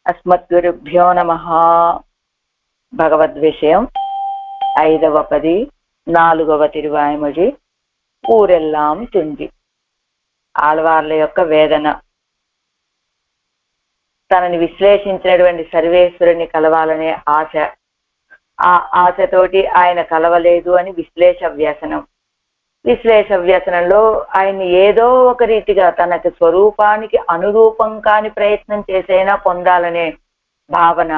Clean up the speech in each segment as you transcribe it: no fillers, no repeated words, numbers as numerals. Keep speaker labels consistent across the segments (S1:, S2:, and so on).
S1: అస్మద్గురుభ్యో నమః. భగవద్విషయం 5వ పది 4వ తిరువాయిమొഴി ఊరెల్లాం తుంజి. ఆళ్వార్ల యొక్క వేదన. తనని విశ్లేషించినటువంటి సర్వేశ్వరుని కలవాలనే ఆశ, ఆ ఆశతోటి ఆయన కలవలేదు అని విశ్లేష వ్యసనం. విశ్లేష వ్యసనంలో ఆయన్ని ఏదో ఒక రీతిగా తనకి స్వరూపానికి అనురూపం కాని ప్రయత్నం చేసైనా పొందాలనే భావన.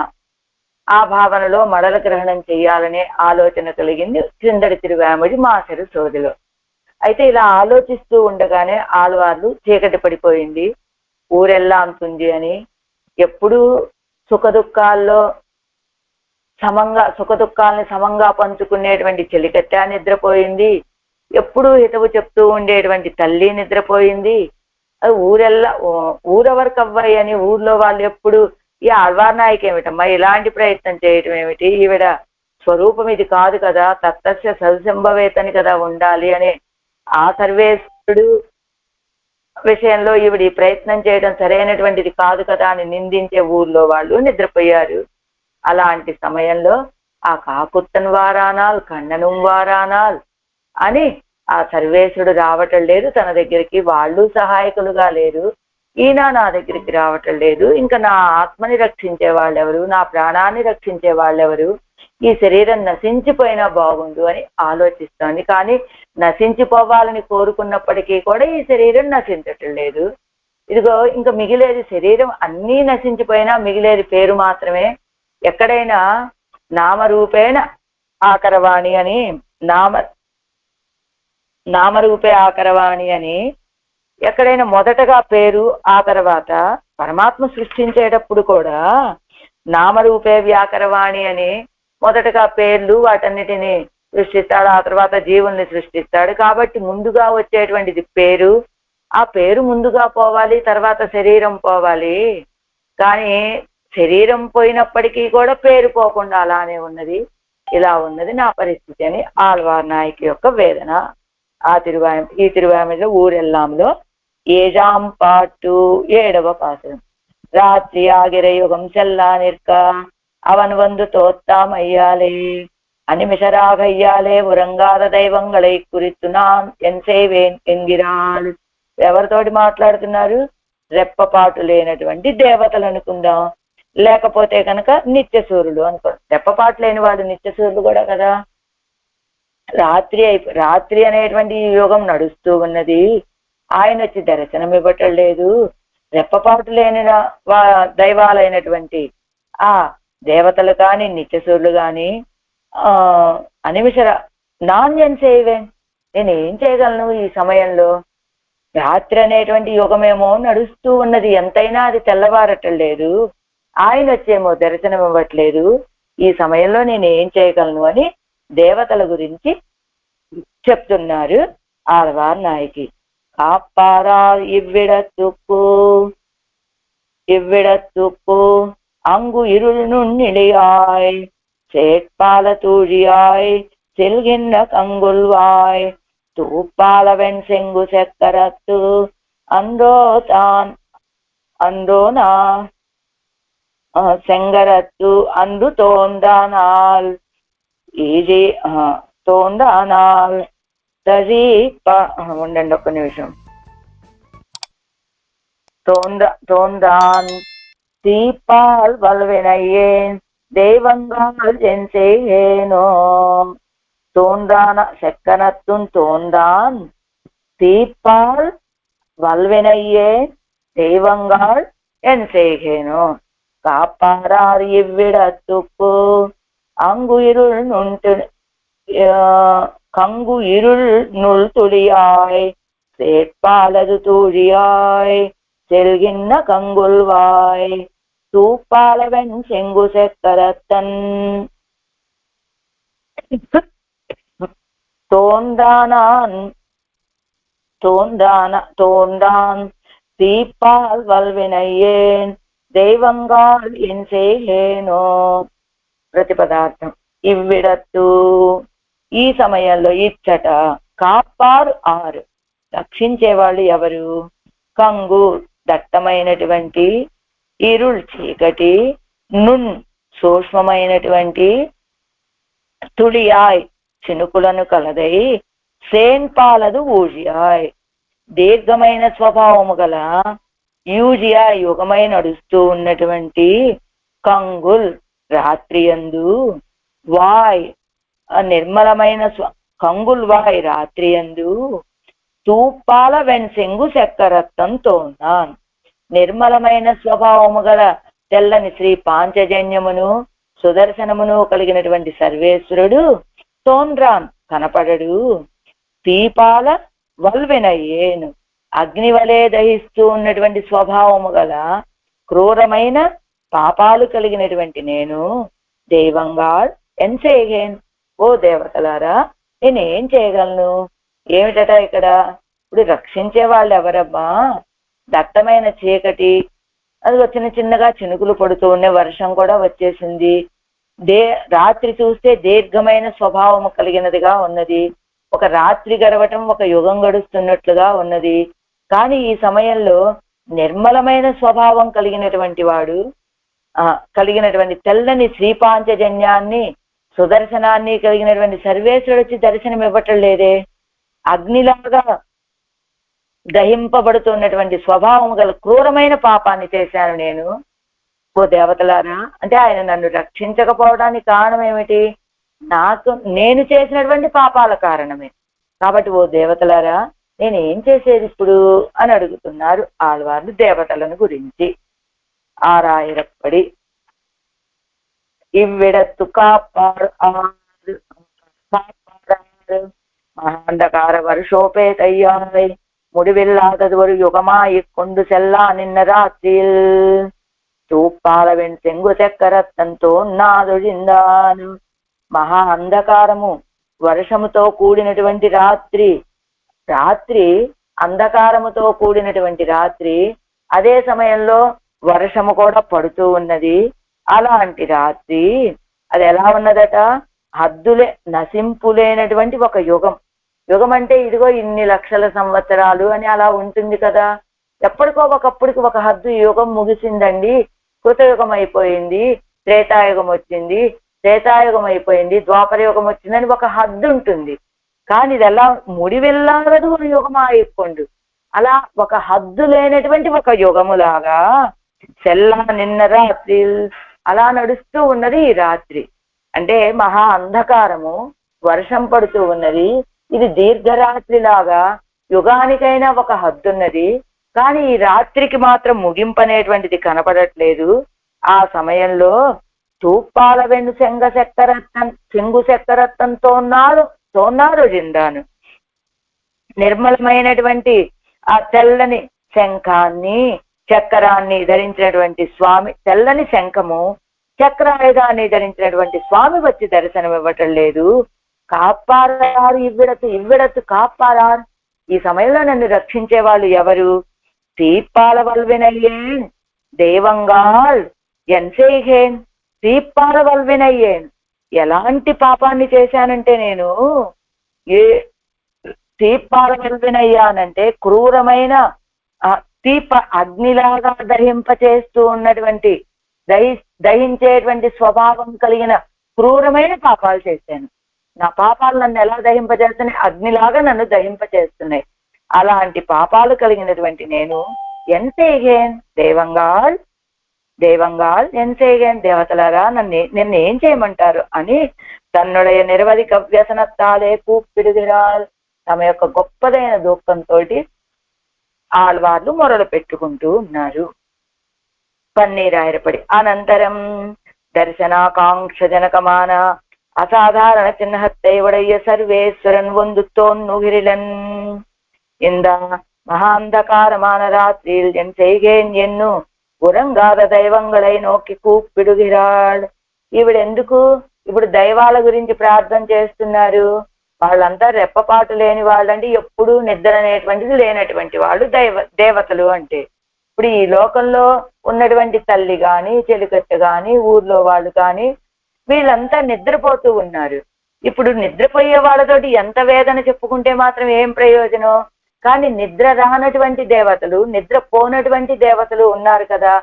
S1: ఆ భావనలో మడల గ్రహణం చెయ్యాలనే ఆలోచన కలిగింది క్రిందటి తిరువాయిమొഴി మాసరు సోదిలో. అయితే ఇలా ఆలోచిస్తూ ఉండగానే ఆళ్వార్లు చీకటి పడిపోయింది, ఊరెల్లాం తుంజి అని, ఎప్పుడూ సుఖదుఖాల్ని సమంగా పంచుకునేటువంటి చెలికత్తె నిద్రపోయింది, ఎప్పుడూ హితవు చెప్తూ ఉండేటువంటి తల్లి నిద్రపోయింది. అది ఊరెవరికవ్వాయి అని ఊర్లో వాళ్ళు ఎప్పుడు ఈ ఆళ్వార్ నాయకి ఏమిటమ్మా ఇలాంటి ప్రయత్నం చేయటం ఏమిటి, ఈవిడ స్వరూపం ఇది కాదు కదా, తత్తస్య సత్సంభవేతని కదా ఉండాలి అనే ఆ సర్వేశ్వరుడు విషయంలో ఈవిడ ప్రయత్నం చేయడం సరైనటువంటిది కాదు కదా అని నిందించే ఊర్లో వాళ్ళు నిద్రపోయారు. అలాంటి సమయంలో ఆ కాకుత్తన్ వారానాల్ కన్ననం వారానాల్ అని ఆ సర్వేశ్వరుడు రావటం లేదు తన దగ్గరికి, వాళ్ళు సహాయకులుగా లేరు, ఈయన నా దగ్గరికి రావటం లేదు, ఇంకా నా ఆత్మని రక్షించే వాళ్ళెవరు, నా ప్రాణాన్ని రక్షించే వాళ్ళెవరు, ఈ శరీరం నశించిపోయినా బాగుండు అని ఆలోచిస్తోంది. కానీ నశించిపోవాలని కోరుకున్నప్పటికీ కూడా ఈ శరీరం నశించటం లేదు. ఇదిగో ఇంకా మిగిలేది శరీరం అన్నీ నశించిపోయినా మిగిలేది పేరు మాత్రమే. ఎక్కడైనా నామరూపేణ ఆకరవాణి అని నామరూపే ఆకరవాణి అని ఎక్కడైనా మొదటగా పేరు, ఆ తర్వాత పరమాత్మ సృష్టించేటప్పుడు కూడా నామరూపే వ్యాకరవాణి అని మొదటగా పేర్లు వాటన్నిటిని సృష్టిస్తాడు, ఆ తర్వాత జీవుల్ని సృష్టిస్తాడు. కాబట్టి ముందుగా వచ్చేటువంటిది పేరు, ఆ పేరు ముందుగా పోవాలి, తర్వాత శరీరం పోవాలి. కానీ శరీరం పోయినప్పటికీ కూడా పేరు పోకుండా అలానే ఉన్నది. ఇలా ఉన్నది నా పరిస్థితి అని ఆళ్వార్ నాయకి యొక్క వేదన. ఈ తిరువాయిమొഴിలో ఊరెల్లాంలో ఏజాం పాటు 7వ పాసురం. రాత్రి ఆగిర యుగం செல்லா நிற்க அவன் வந்து தோத்தாம் ஐயாலே அனிமிஷராக ஐயாலே உறங்காத దైవంగళై குறித்து நான் ఎన్ సేవేన్ ఎన్గిరాల్. ఎవరితోటి మాట్లాడుతున్నారు? రెప్పపాటు లేనటువంటి దేవతలు అనుకుందాం, లేకపోతే కనుక నిత్య సూర్యుడు అనుకో. రెప్పపాటు లేని వాళ్ళు నిత్య సూర్యుడు కూడా కదా. రాత్రి అనేటువంటి యుగం నడుస్తూ ఉన్నది, ఆయన వచ్చి దర్శనం ఇవ్వటం లేదు. రెప్పపాటు లేని దైవాలైనటువంటి ఆ దేవతలు కానీ నిత్యసూర్యులు కానీ అనిమిషర నాణ్యం సేవేన్, నేనేం చేయగలను ఈ సమయంలో? రాత్రి అనేటువంటి యుగమేమో నడుస్తూ ఉన్నది, ఎంతైనా అది తెల్లవారటం లేదు, ఆయన వచ్చేమో దర్శనం ఇవ్వట్లేదు, ఈ సమయంలో నేను ఏం చేయగలను అని దేవతల గురించి చెప్తున్నారు ఆళ్వార్ నాయకి. காப்பாரால் இவ்விடத்துக்கு அங்கு இருள் நுண்ணிலையாய் சேட்பால தூழியாய் செல்கின்ற கங்குல்வாய் தூப்பாலவன் செங்கு செக்கரத்து அந்தோனா செங்கரத்து அன்று தோந்தானால் ఈజీ తోందానాల్ ఉండండి ఒక్క నిమిషం. தோந்தான் தீப்பால் வல்வினையேன் தெய்வங்கால் என் செய்கேனோ. தோந்தான செக்கனத்தும் தோந்தான் தீப்பால் வல்வினையேன் தெய்வங்கால் என் செய்கேனோ. காப்பாரார் இவ்விடத்துக்கு அங்கு இருள் நுள் துளியாய் சேட்பாலது தூழியாய் செல்கின்ற கங்குல்வாய் தூப்பாலவன் செங்கு செக்கரத்தன் தோந்தான் தீப்பால் வல்வினையேன் தெய்வங்கால் என் செய்கேனో. ప్రతిపదార్థం ఇవ్విడత్తు, ఈ సమయంలో, ఇచ్చట, కాపారు 6 రక్షించేవాళ్ళు ఎవరు? కంగు దట్టమైనటువంటి ఇరుళ్ చీకటి, నున్ సూక్ష్మమైనటువంటి, తుళియాయ్ చినుకులను కలదై, సేన్పాలదు ఊజియాయ్ దీర్ఘమైన స్వభావము గల, యూజియాయ్ యుగమై నడుస్తూ ఉన్నటువంటి, కంగుల్ రాత్రియందు, వాయ్ నిర్మలమైన కంగుల్ వాయ్ రాత్రియందు, తూప్పాల వెన్సెంగు చక్కరత్నంతోన్నాన్ నిర్మలమైన స్వభావము గల తెల్లని శ్రీ పాంచజన్యమును సుదర్శనమును కలిగినటువంటి సర్వేశ్వరుడు తోన్రాన్ కనపడడు. దీపాల వల్వెనయ్యేను అగ్నివలే దహిస్తూ ఉన్నటువంటి స్వభావము గల క్రూరమైన పాపాలు కలిగినటువంటి నేను దైవంగా ఎన్సేగేన్ ఓ దేవతలారా నేనేం చేయగలను? ఏమిటట ఇక్కడ? ఇప్పుడు రక్షించే వాళ్ళు ఎవరబ్బా? దట్టమైన చీకటి, అది చిన్న చిన్నగా చినుకులు పడుతూ ఉన్న వర్షం కూడా వచ్చేసింది. రాత్రి చూస్తే దీర్ఘమైన స్వభావము కలిగినదిగా ఉన్నది. ఒక రాత్రి గడవటం ఒక యుగం గడుస్తున్నట్లుగా ఉన్నది. కానీ ఈ సమయంలో నిర్మలమైన స్వభావం కలిగినటువంటి వాడు, కలిగినటువంటి తెల్లని శ్రీపాంచజన్యాన్ని సుదర్శనాన్ని కలిగినటువంటి సర్వేశ్వరుడు వచ్చి దర్శనం ఇవ్వటం లేదే. అగ్నిలాగా దహింపబడుతున్నటువంటి స్వభావం గల క్రూరమైన పాపాన్ని చేశాను నేను ఓ దేవతలారా. అంటే ఆయన నన్ను రక్షించకపోవడానికి కారణం ఏమిటి? నేను చేసినటువంటి పాపాల కారణమే. కాబట్టి ఓ దేవతలారా నేనేం చేసేది ఇప్పుడు అని అడుగుతున్నారు ఆళ్వార్లు దేవతలను గురించి. ఆరాయిరప్పడి ఇవ్విడత్తు కాపాడు மகாந்தகார வருஷோபேதையாய் முடிவில்லாதது ஒரு யுகமாய் கொண்டு செல்லா நின்ன ராத்திரியில் తూప్పాలవెన్ చెంగు చక్కరత్నంతో నాదొడిందాను. మహా అంధకారము వర్షముతో కూడినటువంటి రాత్రి అంధకారముతో కూడినటువంటి రాత్రి, అదే సమయంలో వర్షము కూడా పడుతూ ఉన్నది. అలాంటి రాత్రి అది ఎలా ఉన్నదట? హద్దులే నశింపులేనటువంటి ఒక యుగం. యుగం అంటే ఇదిగో ఇన్ని లక్షల సంవత్సరాలు అని అలా ఉంటుంది కదా. ఎప్పటికో ఒకప్పటికి ఒక హద్దు యుగం ముగిసిందండి, కృతయుగం అయిపోయింది, త్రేతాయుగం వచ్చింది, త్రేతాయుగం అయిపోయింది, ద్వాపరయుగం వచ్చిందని ఒక హద్దు ఉంటుంది. కానీ ఇది ఎలా ముడివెల్లాగదు ఒక యుగం అయిపోండు. అలా ఒక హద్దు లేనటువంటి ఒక యుగములాగా సెల్లా నిన్న రాత్రి అలా నడుస్తూ ఉన్నది ఈ రాత్రి. అంటే మహా అంధకారము, వర్షం పడుతూ ఉన్నది. ఇది దీర్ఘరాత్రి లాగా యుగానికైనా ఒక హద్దున్నది. కానీ ఈ రాత్రికి మాత్రం ముగింపనేటువంటిది కనపడట్లేదు. ఆ సమయంలో తూప్పాల వెన్ను చెంగు చక్కరత్నంతో తోన్నారు జిందాను. నిర్మలమైనటువంటి ఆ తెల్లని శంఖాన్ని చక్రాన్ని ధరించినటువంటి స్వామి, తెల్లని శంఖము చక్రాయుధాన్ని ధరించినటువంటి స్వామి వచ్చి దర్శనం ఇవ్వటం లేదు. కాపారారు ఇవ్విడత్తు కాపారారు. ఈ సమయంలో నన్ను రక్షించే వాళ్ళు ఎవరు? తీప్పాల వల్వినయ్యేన్ దేవంగాల్ ఎన్సేగేన్. తీప్పాల వల్వినయ్యేన్ ఎలాంటి పాపాన్ని చేశానంటే నేను తీప్పాల వల్వినయ్యానంటే క్రూరమైన తీప అగ్నిలాగా దహింపచేస్తూ ఉన్నటువంటి దహించేటువంటి స్వభావం కలిగిన క్రూరమైన పాపాలు చేశాను. నా పాపాలు నన్ను ఎలా దహింపచేస్తున్నాయి? అగ్నిలాగా నన్ను దహింపచేస్తున్నాయి. అలాంటి పాపాలు కలిగినటువంటి నేను ఎన్సేగేన్ దేవంగాల్ ఎన్సేగేన్ దేవతలారా నిన్ను ఏం చేయమంటారు అని తన్నుடைய నిరవధిక వ్యసనత్తాలే కూప్పిడుదిరాల్ తమ యొక్క గొప్పదైన దుఃఖంతో ఆళ్వార్లు మొరలు పెట్టుకుంటూ ఉన్నారు. పన్నీరాయరపడి అనంతరం దర్శనాకాంక్ష జనకమాన అసాధారణ చిహ్నత్తైవడయ్య సర్వేశ్వరన్ వందుతోన్నుగిరిలన్ இந்த மகாந்தகாரமான ராத்திரியில் என் செய்கேன் ఎన్ను ఉరంగాద దైవంగళై నోకి కూప్పిడుగిరాள். ఈవిడెందుకు ఇప్పుడు దైవాల గురించి ప్రార్థన చేస్తున్నారు? వాళ్ళంతా రెప్పపాటు లేని వాళ్ళండి, ఎప్పుడూ నిద్ర అనేటువంటిది లేనటువంటి వాళ్ళు దేవతలు. అంటే ఇప్పుడు ఈ లోకంలో ఉన్నటువంటి తల్లి గాని చెలికట్టు గాని ఊర్లో వాళ్ళు కానీ వీళ్ళంతా నిద్రపోతూ ఉన్నారు. ఇప్పుడు నిద్రపోయే వాళ్ళతోటి ఎంత వేదన చెప్పుకుంటే మాత్రం ఏం ప్రయోజనం? కానీ నిద్ర రానటువంటి దేవతలు, నిద్రపోనటువంటి దేవతలు ఉన్నారు కదా.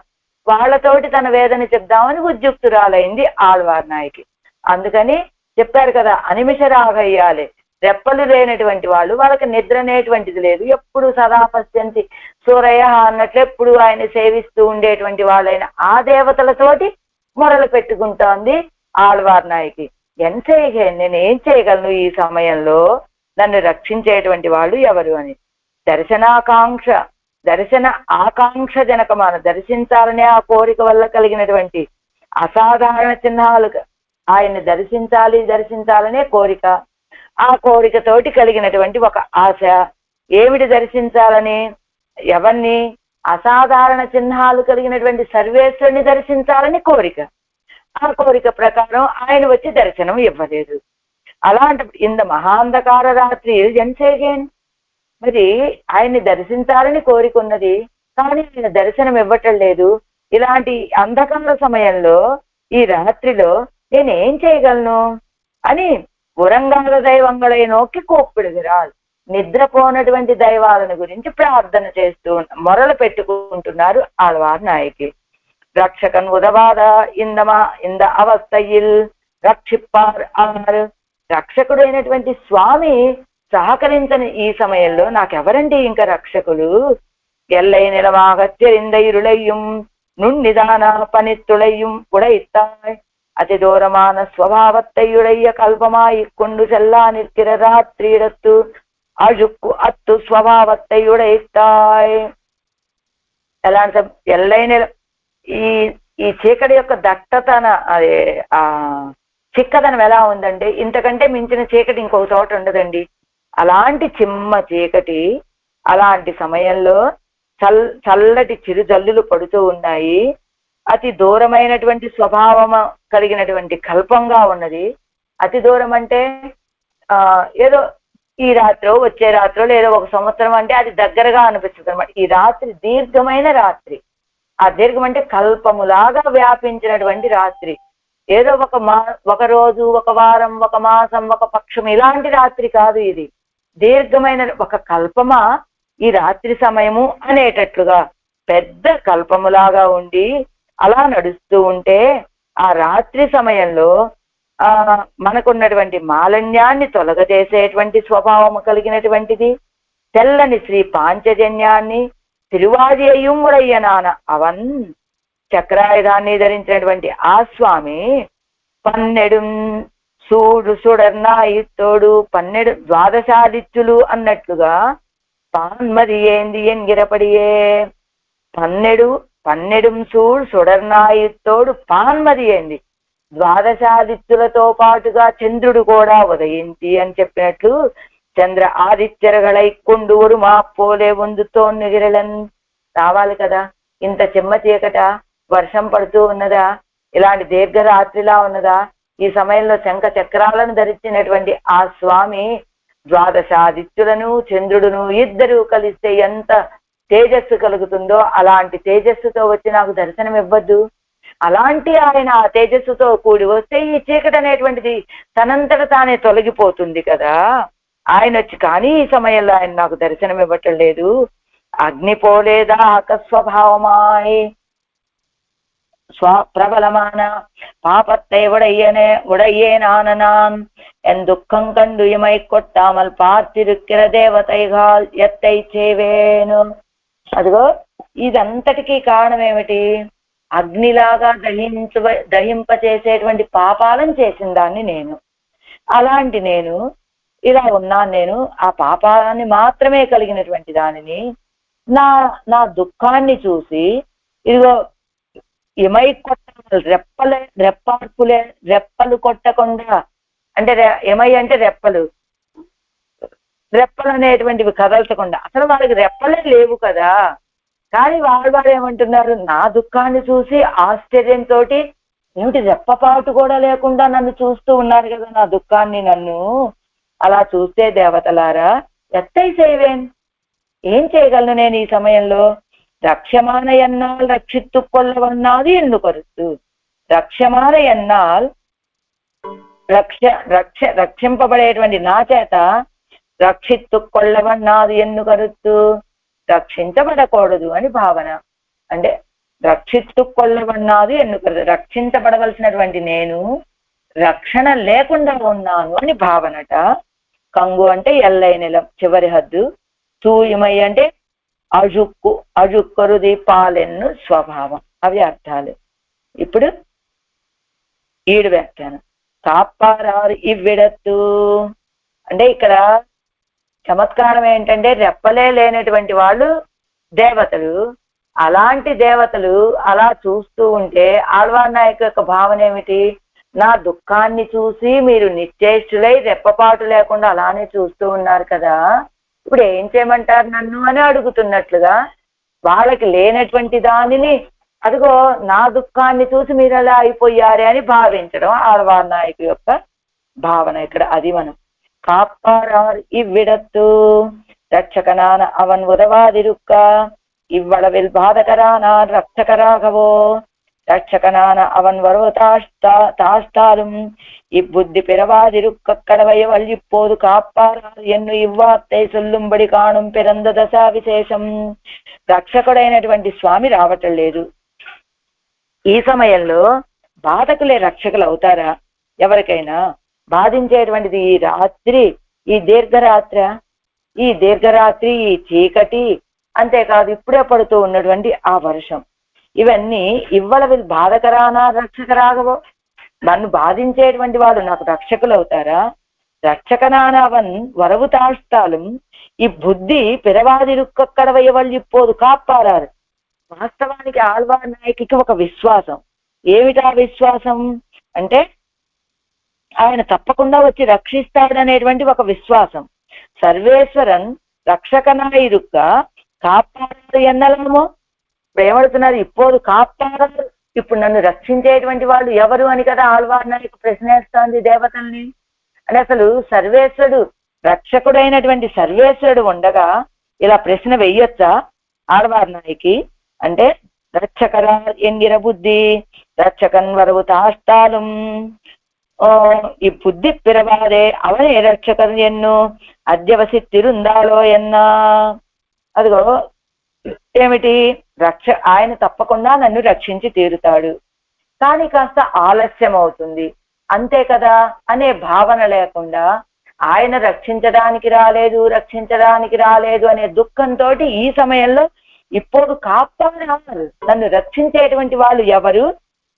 S1: వాళ్ళతోటి తన వేదన చెప్దామని ఉద్యుక్తురాలైంది ఆళ్వార్ నాయకి. అందుకని చెప్పారు కదా, అనిమిషరాగయ్యాలి, రెప్పలు లేనటువంటి వాళ్ళు, వాళ్ళకి నిద్ర అనేటువంటిది లేదు, ఎప్పుడు సదా పశ్యంతి సూరయ్య అన్నట్లు ఎప్పుడు ఆయన సేవిస్తూ ఉండేటువంటి వాళ్ళైన ఆ దేవతలతోటి మొరలు పెట్టుకుంటోంది ఆళ్వార్ నాయకి. నేనేం చేయగలను ఈ సమయంలో, నన్ను రక్షించేటువంటి వాళ్ళు ఎవరు అని. దర్శన ఆకాంక్ష జనకమాన, దర్శించాలనే ఆ కోరిక వల్ల కలిగినటువంటి అసాధారణ చిహ్నాలు, ఆయన్ని దర్శించాలనే కోరిక, ఆ కోరికతోటి కలిగినటువంటి ఒక ఆశ. ఏమిటి దర్శించాలని? ఎవరిని? అసాధారణ చిహ్నాలు కలిగినటువంటి సర్వేశ్వరుని దర్శించాలని కోరిక. ఆ కోరిక ప్రకారం ఆయన వచ్చి దర్శనం ఇవ్వలేదు. అలాంటి ఇంత మహాంధకార రాత్రి జన్సేగేన్, మరి ఆయన్ని దర్శించాలని కోరిక ఉన్నది, కానీ ఆయన దర్శనం ఇవ్వటం లేదు. ఇలాంటి అంధకార సమయంలో ఈ రాత్రిలో నేనేం చేయగలను అని ఉరంగాల దైవంగళై నోకి కోప్పిడుగురాలు, నిద్రపోనటువంటి దైవాలను గురించి ప్రార్థన చేస్తూ మొరలు పెట్టుకుంటున్నారు ఆళ్వార్ నాయకి. రక్షకన్ ఉదవాద ఇంద అవస్థయిల్ రక్షిప్పార్ ఆర్, రక్షకుడు అయినటువంటి స్వామి సహకరించని ఈ సమయంలో నాకెవరండి ఇంకా రక్షకులు? ఎల్లై నిలమాగచ్చరింద ఇరుళయ్యం నుండిదాన పనిత్తుళయ్యం ఉడైత్తాయ్, అతి దూరమాన స్వభావత్తయుడయ్య కల్పమాయి కొండు చెల్లా నిற்கிற రాత్రిడత్తు అజుక్కు అత్తు స్వభావత్తయుడైత్తాయ్. ఎలా అంటే ఎల్లైన ఈ చీకటి యొక్క దట్టతన, అదే ఆ చిక్కదనం ఎలా ఉందంటే, ఇంతకంటే మించిన చీకటి ఇంకొక చోట ఉండదండి. అలాంటి చిమ్మ చీకటి, అలాంటి సమయంలో చల్లటి చిరుజల్లులు పడుతూ ఉన్నాయి. అతి దూరమైనటువంటి స్వభావం కలిగినటువంటి కల్పంగా ఉన్నది. అతి దూరం అంటే ఏదో ఈ రాత్రో వచ్చే రాత్రో లేదా ఒక సంవత్సరం అంటే అది దగ్గరగా అనిపిస్తుంది అనమాట. ఈ రాత్రి దీర్ఘమైన రాత్రి. ఆ దీర్ఘం అంటే కల్పములాగా వ్యాపించినటువంటి రాత్రి. ఏదో ఒక రోజు, ఒక వారం, ఒక మాసం, ఒక పక్షం ఇలాంటి రాత్రి కాదు. ఇది దీర్ఘమైన ఒక కల్పమా ఈ రాత్రి సమయము అనేటట్లుగా పెద్ద కల్పములాగా ఉండి అలా నడుస్తూ ఉంటే, ఆ రాత్రి సమయంలో మనకున్నటువంటి మాలిన్యాన్ని తొలగజేసేటువంటి స్వభావము కలిగినటువంటిది తెల్లని శ్రీ పాంచజన్యాన్ని తిరువాదియ్యం ఉడయ్యనాన అవన్, చక్రాయుధాన్ని ధరించినటువంటి ఆ స్వామి 12 సుడర్నాయిత్తోడు 12 ద్వాదశాదిత్యులు అన్నట్లుగా పాన్మది ఏంది ఎన్గిరపడియే 12 సుడర్నాయిత్తోడు పాన్మది ఏంది, ద్వాదశాదిత్యులతో పాటుగా చంద్రుడు కూడా ఉదయించి అని చెప్పినట్లు చంద్ర ఆదిత్యరగళై కొండూరు మా పోలే వందుతో నిగిరలన్. రావాలి కదా, ఇంత చెమ్మ చీకట, వర్షం పడుతూ ఉన్నదా, ఇలాంటి దీర్ఘరాత్రిలా ఉన్నదా, ఈ సమయంలో శంఖ చక్రాలను ధరించినటువంటి ఆ స్వామి ద్వాదశాదిత్యులను చంద్రుడును ఇద్దరు కలిస్తే ఎంత తేజస్సు కలుగుతుందో అలాంటి తేజస్సుతో వచ్చి నాకు దర్శనం ఇవ్వద్దు. అలాంటి ఆయన ఆ తేజస్సుతో కూడి వస్తే ఈ చీకటి అనేటువంటిది తనంతట తానే తొలగిపోతుంది కదా. ఆయన వచ్చి కానీ ఈ సమయంలో ఆయన నాకు దర్శనం ఇవ్వటం లేదు. అగ్నిపోలేదా స్వభావమాయ్ ప్రబలமான பாபத்தை உடையேனானான் என் துக்கம் கண்டு இமை கொட்டாமல் பார்த்திருக்கிற దేవతైగాల్ ఎత్తై చేవేను. అదిగో ఇదంతటికీ కారణం ఏమిటి? అగ్నిలాగా దహింపచేసేటువంటి పాపాలను చేసిన దాన్ని నేను. అలాంటి నేను ఇలా ఉన్నాను. నేను ఆ పాపాన్ని మాత్రమే కలిగినటువంటి దానిని. నా దుఃఖాన్ని చూసి ఇదిగో ఇమై కొట్ట రెప్పలు కొట్టకుండా, అంటే ఎమై అంటే రెప్పలు అనేటువంటివి కదల్చకుండా, అసలు వాళ్ళకి రెప్పలే లేవు కదా. కానీ వాళ్ళు ఏమంటున్నారు, నా దుఃఖాన్ని చూసి ఆశ్చర్యంతో ఏమిటి రెప్పపాటు కూడా లేకుండా నన్ను చూస్తూ ఉన్నారు కదా నా దుఃఖాన్ని. నన్ను అలా చూస్తే దేవతలారా ఎత్తై సేవేన్, ఏం చేయగలను నేను ఈ సమయంలో? రక్షమాన ఎన్నాల్ రక్షిత్తు కొల్లవన్నాది ఎందుకొరుతు. రక్షమాన ఎన్నాల్ రక్షింపబడేటువంటి నా చేత రక్షిత్తు కొల్లవన్నాది ఎందుకొరుతు, రక్షించబడకూడదు అని భావన. అంటే రక్షిత్తు కొల్లవన్నాది ఎన్నుకరు, రక్షించబడవలసినటువంటి నేను రక్షణ లేకుండా ఉన్నాను అని భావనట. కంగు అంటే ఎల్లై నిలం చివరి హద్దు, తూయిమై అంటే అజుక్కు, అజుక్కరుది పాలెన్ను స్వభావం, అవి అర్థాలు. ఇప్పుడు ఈడు వ్యాఖ్యానం. కాపారారు ఇవ్విడత్తు అంటే ఇక్కడ చమత్కారం ఏంటంటే రెప్పలే లేనటువంటి వాళ్ళు దేవతలు. అలాంటి దేవతలు అలా చూస్తూ ఉంటే ఆళ్వార్ నాయకు యొక్క భావన ఏమిటి? నా దుఃఖాన్ని చూసి మీరు నిశ్చేష్టులై రెప్పపాటు లేకుండా అలానే చూస్తూ ఉన్నారు కదా, ఇప్పుడు ఏం చేయమంటారు నన్ను అని అడుగుతున్నట్లుగా వాళ్ళకి లేనటువంటి దానిని అదిగో నా దుఃఖాన్ని చూసి మీరు అలా అయిపోయారే అని భావించడం ఆళ్వార్ నాయకు యొక్క భావన ఇక్కడ. అది మనం కాపారార్ ఇవ్విడత్తు రక్షకనాన అవన్ ఉదవాదిరుక్క ఇవ్వళవిల్ బాధకరాన రక్షకరాఘవో రక్షకనాన అవన్ వరవ தாஷ்டாலும் இப்புத்தி பிறவாதிருக்கடவைய வள்ளிப்போது காப்பாரார் ఎన్ను ఇవ్వార్తై సొల్లుంబడి కాణుం పిరంద దశా విశేషం. రక్షకుడైనటువంటి స్వామి రావటం లేదు. ఈ సమయంలో బాధకులే రక్షకులు అవుతారా? ఎవరికైనా బాధించేటువంటిది ఈ రాత్రి, ఈ దీర్ఘరాత్రి, ఈ చీకటి, అంతేకాదు ఇప్పుడే పడుతూ ఉన్నటువంటి ఆ వర్షం, ఇవన్నీ ఇవ్వళవి బాధకరానా రక్షకరాగవో, నన్ను బాధించేటువంటి వాడు నాకు రక్షకులు అవుతారా? రక్షకనానవన్ వరవు తాష్టాలం ఈ బుద్ధి పిరవాదిరుక్కడవయ్య వాళ్ళు ఇప్పోదు కాపారారు. వాస్తవానికి ఆళ్వార్ నాయకుకి ఒక విశ్వాసం. ఏమిటా విశ్వాసం అంటే ఆయన తప్పకుండా వచ్చి రక్షిస్తాడనేటువంటి ఒక విశ్వాసం. సర్వేశ్వరన్ రక్షకనాయిరుక్క కాపారారు ఎన్నలమో. ఇప్పుడు ఏమడుతున్నారు? ఇప్పోదు కాపారారు, ఇప్పుడు నన్ను రక్షించేటువంటి వాళ్ళు ఎవరు అని కదా ఆళ్వార్ నాయకు ప్రశ్నేస్తోంది దేవతల్ని. అని అసలు సర్వేశ్వరుడు, రక్షకుడైనటువంటి సర్వేశ్వరుడు ఉండగా ఇలా ప్రశ్న వెయ్యొచ్చా ఆళ్వార్ నాయకి? అంటే రక్షకరా ఎంగిర బుద్ధి రక్షకన్ వరవు తాష్టాలం ఈ బుద్ధి పిరవాదే అవనే రక్షకన్ ఎన్ను అద్యవసిత్తిరుందాలో ఎన్నా. అదిగో ఏమిటి? ఆయన తప్పకుండా నన్ను రక్షించి తీరుతాడు, కానీ కాస్త ఆలస్యం అవుతుంది అంతే కదా అనే భావన లేకుండా ఆయన రక్షించడానికి రాలేదు అనే దుఃఖంతో ఈ సమయంలో ఇప్పుడు కాపాడారు, నన్ను రక్షించేటువంటి వాళ్ళు ఎవరు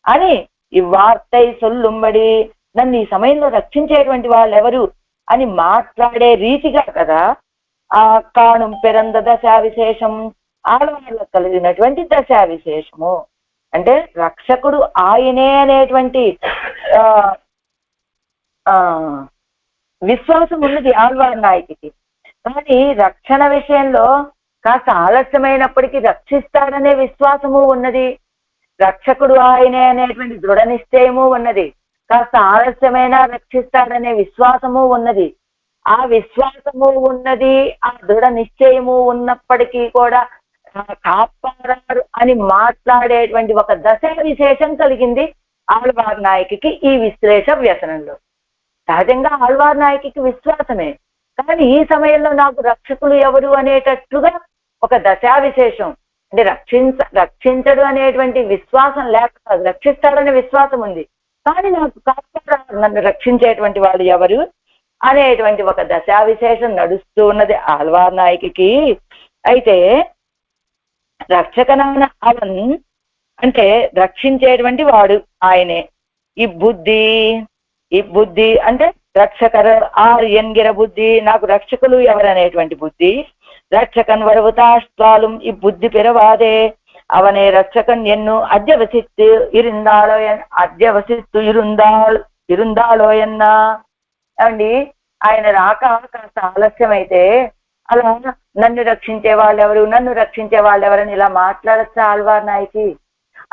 S1: అని ఈ వార్తై సొల్లుంబడి, నన్ను ఈ సమయంలో రక్షించేటువంటి వాళ్ళు ఎవరు అని మాట్లాడే రీతిగా కదా ఆ కాణుం పెరంద దశా విశేషం, ఆడవాళ్ళకు కలిగినటువంటి దశా విశేషము. అంటే రక్షకుడు ఆయనే అనేటువంటి విశ్వాసం ఉన్నది ఆళ్వార్ నాయకుకి. కానీ రక్షణ విషయంలో కాస్త ఆలస్యమైనప్పటికీ రక్షిస్తాడనే విశ్వాసము ఉన్నది. రక్షకుడు ఆయనే అనేటువంటి దృఢ నిశ్చయము ఉన్నది. కాస్త ఆలస్యమైనా రక్షిస్తాడనే విశ్వాసము ఉన్నది. ఆ విశ్వాసము ఉన్నది, ఆ దృఢ నిశ్చయము ఉన్నప్పటికీ కూడా కాపాడారు అని మాట్లాడేటువంటి ఒక దశ విశేషం కలిగింది ఆళ్వార్ నాయకుకి ఈ విశ్లేష వ్యసనంలో. సహజంగా ఆళ్వార్ నాయకుకి విశ్వాసమే, కానీ ఈ సమయంలో నాకు రక్షకులు ఎవరు అనేటట్లుగా ఒక దశా విశేషం. అంటే రక్షించడు అనేటువంటి విశ్వాసం లేక, రక్షిస్తాడనే విశ్వాసం ఉంది, కానీ నాకు కాపాడారు, నన్ను రక్షించేటువంటి వాళ్ళు ఎవరు అనేటువంటి ఒక దశా విశేషం నడుస్తూ ఉన్నది ఆళ్వార్ నాయకుకి. అయితే రక్షకనాన అవన్ అంటే రక్షించేటువంటి వాడు ఆయనే. ఈ బుద్ధి అంటే రక్షకర ఆర్ ఎన్గిర బుద్ధి, నాకు రక్షకులు ఎవరనేటువంటి బుద్ధి. రక్షకన్ వరవుతాష్టాలు ఈ బుద్ధి పిరవాదే అవనే రక్షకన్ ఎన్ను అద్యవసిత్తు ఇరుందాలో ఎన్నా. ఏమండి, ఆయన రాక కాస్త ఆలస్యం అయితే అలా నన్ను రక్షించే వాళ్ళెవరని ఇలా మాట్లాడచ్చా ఆళ్వార్ నాయకి?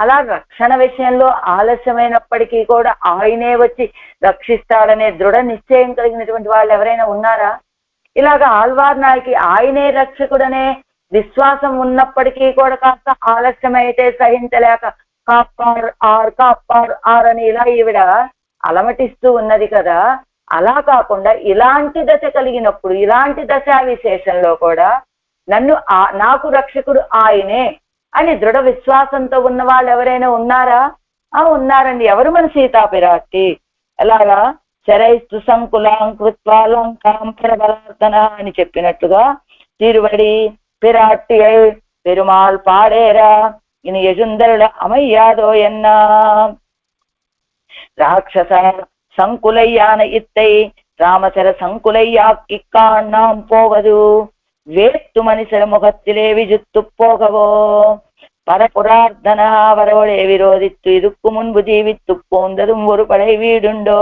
S1: అలా రక్షణ విషయంలో ఆలస్యమైనప్పటికీ కూడా ఆయనే వచ్చి రక్షిస్తాడనే దృఢ నిశ్చయం కలిగినటువంటి వాళ్ళు ఎవరైనా ఉన్నారా? ఇలాగా ఆళ్వార్ నాయకి ఆయనే రక్షకుడనే విశ్వాసం ఉన్నప్పటికీ కూడా కాస్త ఆలస్యమైతే సహించలేక కాపార్ అని ఇలా ఈవిడ అలమటిస్తూ ఉన్నది కదా. అలా కాకుండా ఇలాంటి దశ కలిగినప్పుడు, ఇలాంటి దశా విశేషంలో కూడా నాకు రక్షకుడు ఆయనే అని దృఢ విశ్వాసంతో ఉన్న వాళ్ళు ఎవరైనా ఉన్నారా? ఉన్నారండి. ఎవరు? మన సీతా పిరాట్టి. ఎలాగా? శరైస్తు సంకులాం కృత్వా లంకాం ప్రబలార్దన అని చెప్పినట్టుగా తిరువడి పిరాట్టి పెరుమాళ్ పాడేరా ఇని యజుందరుల అమయ్యాదో ఎన్నా రాక్షస సంకులయ్యాన ఇత్తై రామచర సంకులయ్యాక్కిక్కాణాం పోవదు வேத்து மனுஷர முகத்திலே விஜுத்து போகவோ பரபுரார்த்தனா வரவளே విరోధిత్తు ఇదుక్కు మున్పు జీవిత్తు పోందదుం ஒரு పడై వీడుండో.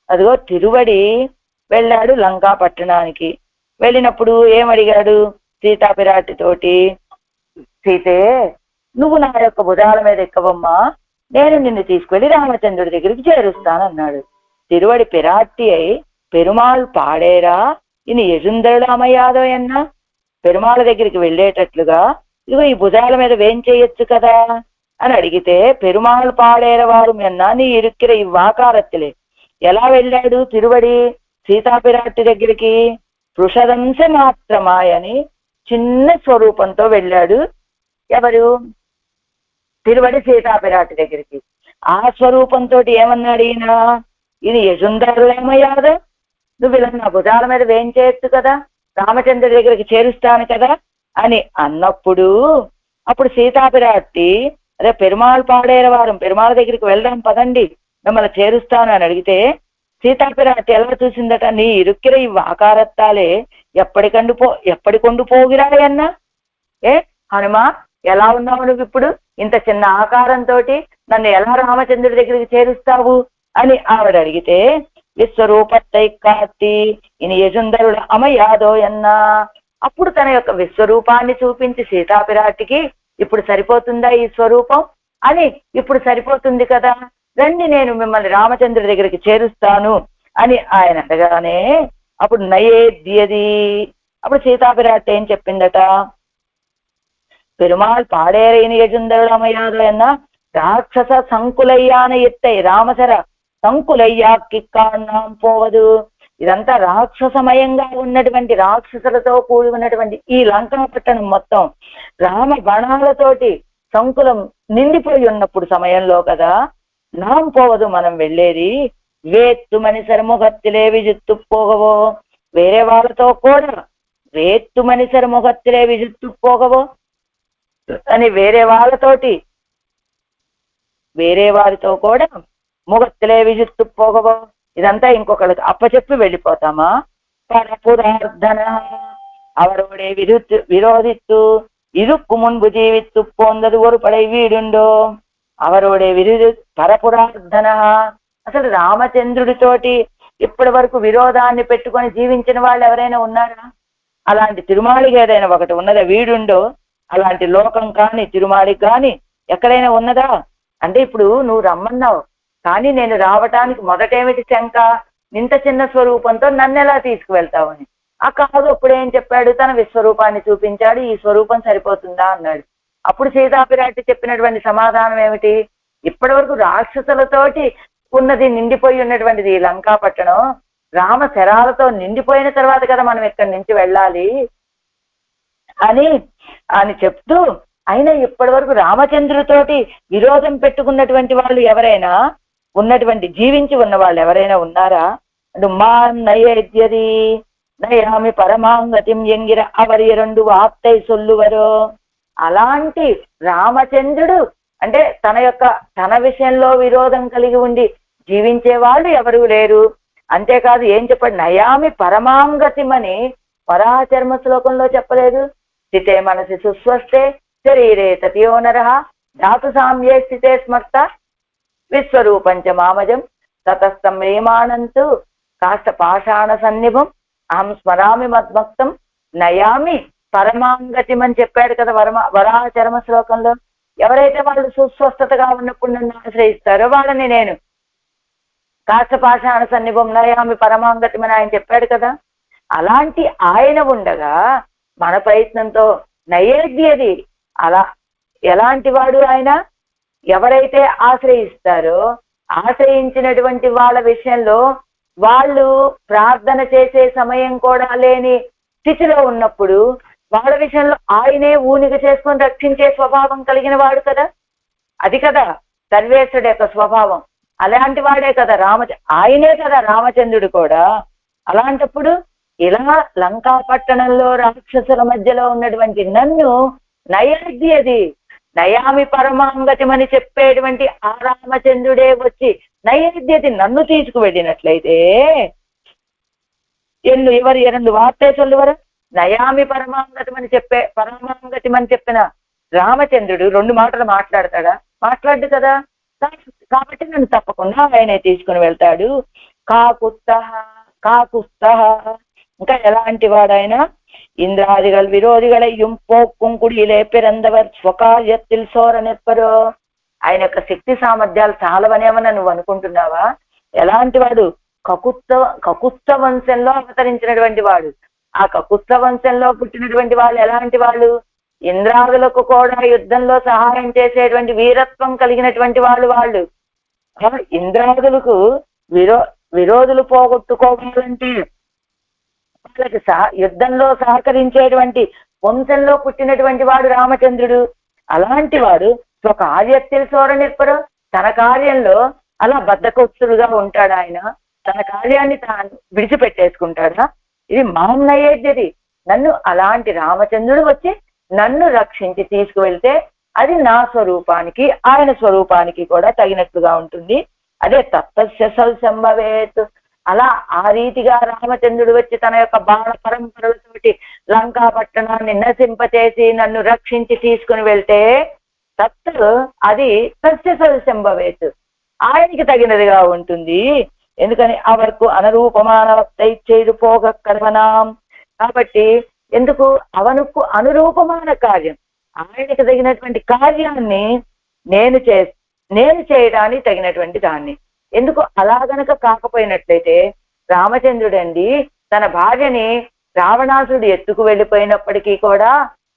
S1: అదిగో తిరువడి వెళ్ళాడు లంకా పట్టణానికి. వెళ్ళినప్పుడు ఏమడిగాడు సీతాపిరాటితోటి? సీతే, నువ్వు నా యొక్క భుజాల మీద ఎక్కవమ్మా, నేను నిన్ను తీసుకెళ్లి రామచంద్రుడి దగ్గరికి చేరుస్తానన్నాడు. తిరువడి పిరాట్టి అయి పెరుమాళ్ పాడేరా ఇని యజుందరుడు అమయ్యాదో అన్నా, పెరుమాళ దగ్గరికి వెళ్ళేటట్లుగా ఇదిగో ఈ భుజాల మీద వేం చేయొచ్చు కదా అని అడిగితే, పెరుమాళ్ పాడేరవారు అన్నా నీ ఇరుక్కిర ఇవ్వాకారత్తులే. ఎలా వెళ్ళాడు తిరువడి సీతాపిరాట్టి దగ్గరికి? పృషదంశ మాత్రమాయని చిన్న స్వరూపంతో వెళ్ళాడు. ఎవరు? తిరువడి సీతాపిరాట్టి దగ్గరికి. ఆ స్వరూపంతో ఏమన్నాడు ఈయన? ఇది యజుందరులేమయ్యాదో, నువ్వు ఇలా నా భుజాల మీద వేం చేయొచ్చు కదా, రామచంద్రుడి దగ్గరికి చేరుస్తాను కదా అని అన్నప్పుడు, అప్పుడు సీతాపిరాట్టి అదే పెరుమాళ్ పాడేరవారం, పెరుమాళ దగ్గరికి వెళ్దాం పదండి, మిమ్మల్ని చేరుస్తాను అని అడిగితే, సీతాపిరాట్టి ఎలా చూసిందట? నీ ఇరుక్కిర ఈ ఆకారత్తాలే ఎప్పటి కొండు పోగిరాయన్నా. హనుమా, ఎలా ఉన్నావు నువ్వు ఇప్పుడు? ఇంత చిన్న ఆకారంతో నన్ను ఎలా రామచంద్రుడి దగ్గరికి చేరుస్తావు అని ఆవిడ అడిగితే, విశ్వరూపత్తై కాత్తి ఇని యజుందరుడు అమయాదో అన్నా. అప్పుడు తన యొక్క విశ్వరూపాన్ని చూపించి సీతాపిరాటికి, ఇప్పుడు సరిపోతుందా ఈ స్వరూపం అని? ఇప్పుడు సరిపోతుంది కదా, రండి నేను మిమ్మల్ని రామచంద్రుడి దగ్గరికి చేరుస్తాను అని ఆయన అనగానే, అప్పుడు నయేద్యది. అప్పుడు సీతాపిరాటి ఏం చెప్పిందట? పెరుమాళ్ పాడేరైన యజుందరుడు అమయాదో అన్నా రాక్షస సంకులయ్యాన ఎత్తై రామచర సంకులయ్యాక్కిక్కాణాం పోవదు. ఇదంతా రాక్షసమయంగా ఉన్నటువంటి, రాక్షసులతో కూడి ఉన్నటువంటి ఈ లంకా పట్టణం మొత్తం రామ బాణాలతోటి సంకులం నిండిపోయి ఉన్నప్పుడు సమయంలో కదా నాం పోవదు మనం వెళ్ళేది. వేత్తు మనిషర ముఖత్తిలే విజుత్తు పోగవో, వేరే వాళ్ళతో కూడా వేత్తు మనిషర ముఖత్తిలే విజుత్తు పోగవో అని వేరే వారితో కూడా ముఖత్తిలే విజుత్తు పోగవో, ఇదంతా ఇంకొకళ్ళకి అప్పచెప్పి వెళ్ళిపోతామా? పరపురార్ధన అవరోడే విరోధిత్తు ఇరుక్కు మున్పు జీవిత్తు పొందదు ఒక పడై వీడుండో. అవరోడే పరపురార్ధన. అసలు రామచంద్రుడితోటి ఇప్పటి వరకు విరోధాన్ని పెట్టుకొని జీవించిన వాళ్ళు ఎవరైనా ఉన్నారా? అలాంటి తిరుమాళికి ఏదైనా ఒకటి ఉన్నదా? వీడుండో. అలాంటి లోకం కానీ తిరుమాళికి కానీ ఎక్కడైనా ఉన్నదా? అంటే ఇప్పుడు నువ్వు రమ్మన్నావు, కానీ నేను రావటానికి మొదటేమిటి శంక? ఇంత చిన్న స్వరూపంతో నన్ను ఎలా తీసుకువెళ్తావని. కాదు, అప్పుడు ఏం చెప్పాడు? తన విశ్వరూపాన్ని చూపించాడు. ఈ స్వరూపం సరిపోతుందా అన్నాడు. అప్పుడు సీతాపిరాటి చెప్పినటువంటి సమాధానం ఏమిటి? ఇప్పటి వరకు రాక్షసులతోటి ఉన్నది, నిండిపోయి ఉన్నటువంటిది ఈ లంకా పట్టణం, రామ శరాలతో నిండిపోయిన తర్వాత కదా మనం ఇక్కడి నుంచి వెళ్ళాలి అని చెప్తూ, అయినా ఇప్పటి వరకు రామచంద్రుడితోటి విరోధం పెట్టుకున్నటువంటి వాళ్ళు ఎవరైనా ఉన్నటువంటి, జీవించి ఉన్న వాళ్ళు ఎవరైనా ఉన్నారా? మా నయేద్యది నయామి పరమాంగతిం ఎంగిర అవరి రెండు వార్తై సొల్లువరో. అలాంటి రామచంద్రుడు అంటే తన విషయంలో విరోధం కలిగి ఉండి జీవించే వాళ్ళు ఎవరూ లేరు. అంతేకాదు ఏం చెప్పాడు? నయామి పరమాంగతిమని పరాచర్మ శ్లోకంలో చెప్పలేదు? స్థితే మనసి సుస్వస్తే శరీరే తతియో నరః ధాతు సామ్యే స్థితే స్మర్త విశ్వరూపంచ మామజం తతస్థం రేమానంతు కాష్ట పాషాణ సన్నిభం అహం స్మరామి మద్భక్తం నయామి పరమాంగతిమని చెప్పాడు కదా వరాచరమ శ్లోకంలో. ఎవరైతే వాళ్ళు సుస్వస్థతగా ఉన్నప్పుడు నన్ను ఆశ్రయిస్తారో వాళ్ళని నేను కాష్ట పాషాణ సన్నిభం నయామి పరమాంగతిమని ఆయన చెప్పాడు కదా. అలాంటి ఆయన ఉండగా మన ప్రయత్నంతో నైవేద్యది అలా ఎలాంటి వాడు ఆయన? ఎవరైతే ఆశ్రయిస్తారో ఆశ్రయించినటువంటి వాళ్ళ విషయంలో వాళ్ళు ప్రార్థన చేసే సమయం కూడా లేని స్థితిలో ఉన్నప్పుడు వాళ్ళ విషయంలో ఆయనే ఊనిక చేసుకొని రక్షించే స్వభావం కలిగిన వాడు కదా. అది కదా సర్వేశ్వరుడు యొక్క స్వభావం. అలాంటి వాడే కదా ఆయనే కదా రామచంద్రుడు కూడా. అలాంటప్పుడు ఇలా లంకా పట్టణంలో రాక్షసుల మధ్యలో ఉన్నటువంటి నన్ను నైవేద్యది నయామి పరమాంగతిమని చెప్పేటువంటి ఆ రామచంద్రుడే వచ్చి నైవేద్యది నన్ను తీసుకువెళ్ళినట్లయితే ఎవరు ఎరండు వార్తే చొల్లువరు నయామి పరమాంగతిమని చెప్పిన రామచంద్రుడు 2 మాటలు మాట్లాడతాడా? మాట్లాడు కదా. కాబట్టి నన్ను తప్పకుండా ఆయనే తీసుకుని వెళ్తాడు. కాకుస్త ఇంకా ఎలాంటి వాడైనా இந்திராதிகள் விரோதிகளையும் போக்கும் குடியிலே பிறந்தவர் స్వకార్యத்தில் సోర నెప్పరో. ఆయన యొక్క శక్తి సామర్థ్యాలు చాలవనేమని నువ్వు అనుకుంటున్నావా? ఎలాంటి వాడు? కకుత్త వంశంలో అవతరించినటువంటి వాడు. ఆ కకుత్త వంశంలో పుట్టినటువంటి వాళ్ళు ఎలాంటి వాళ్ళు? ఇంద్రాదులకు కూడా యుద్ధంలో సహాయం చేసేటువంటి వీరత్వం కలిగినటువంటి వాళ్ళు. ఇంద్రాదులకు విరోధులు పోగొట్టుకోవాలంటే వాళ్ళకి యుద్ధంలో సహకరించేటువంటి వంశంలో పుట్టినటువంటి వాడు రామచంద్రుడు. అలాంటి వాడు స్వకార్యத்தில் సోర నిற்பరు. తన కార్యంలో అలా బద్ధకొత్తుడుగా ఉంటాడు. ఆయన తన కార్యాన్ని తాను విడిచిపెట్టేసుకుంటాడా? ఇది మాం నైవేద్యది. నన్ను అలాంటి రామచంద్రుడు వచ్చి నన్ను రక్షించి తీసుకువెళ్తే అది నా స్వరూపానికి ఆయన స్వరూపానికి కూడా తగినట్లుగా ఉంటుంది. అదే తత్తస్య సంభవేత్. అలా ఆ రీతిగా రామచంద్రుడు వచ్చి తన యొక్క బాణ పరంపరలతోటి లంకా పట్టణాన్ని నశింపచేసి నన్ను రక్షించి తీసుకుని వెళ్తే అది తస్య సంభవేత్ ఆయనకి తగినదిగా ఉంటుంది. ఎందుకని అవర్కు అనురూపమాన దైత్యేదు పోగ కర్మనాం. కాబట్టి ఎందుకు అవనుకు అనురూపమాన కార్యం ఆయనకి తగినటువంటి కార్యాన్ని నేను చేయడానికి తగినటువంటి దాన్ని. ఎందుకు అలా గనక కాకపోయినట్లయితే రామచంద్రుడండి తన భార్యని రావణాసుడు ఎత్తుకు వెళ్ళిపోయినప్పటికీ కూడా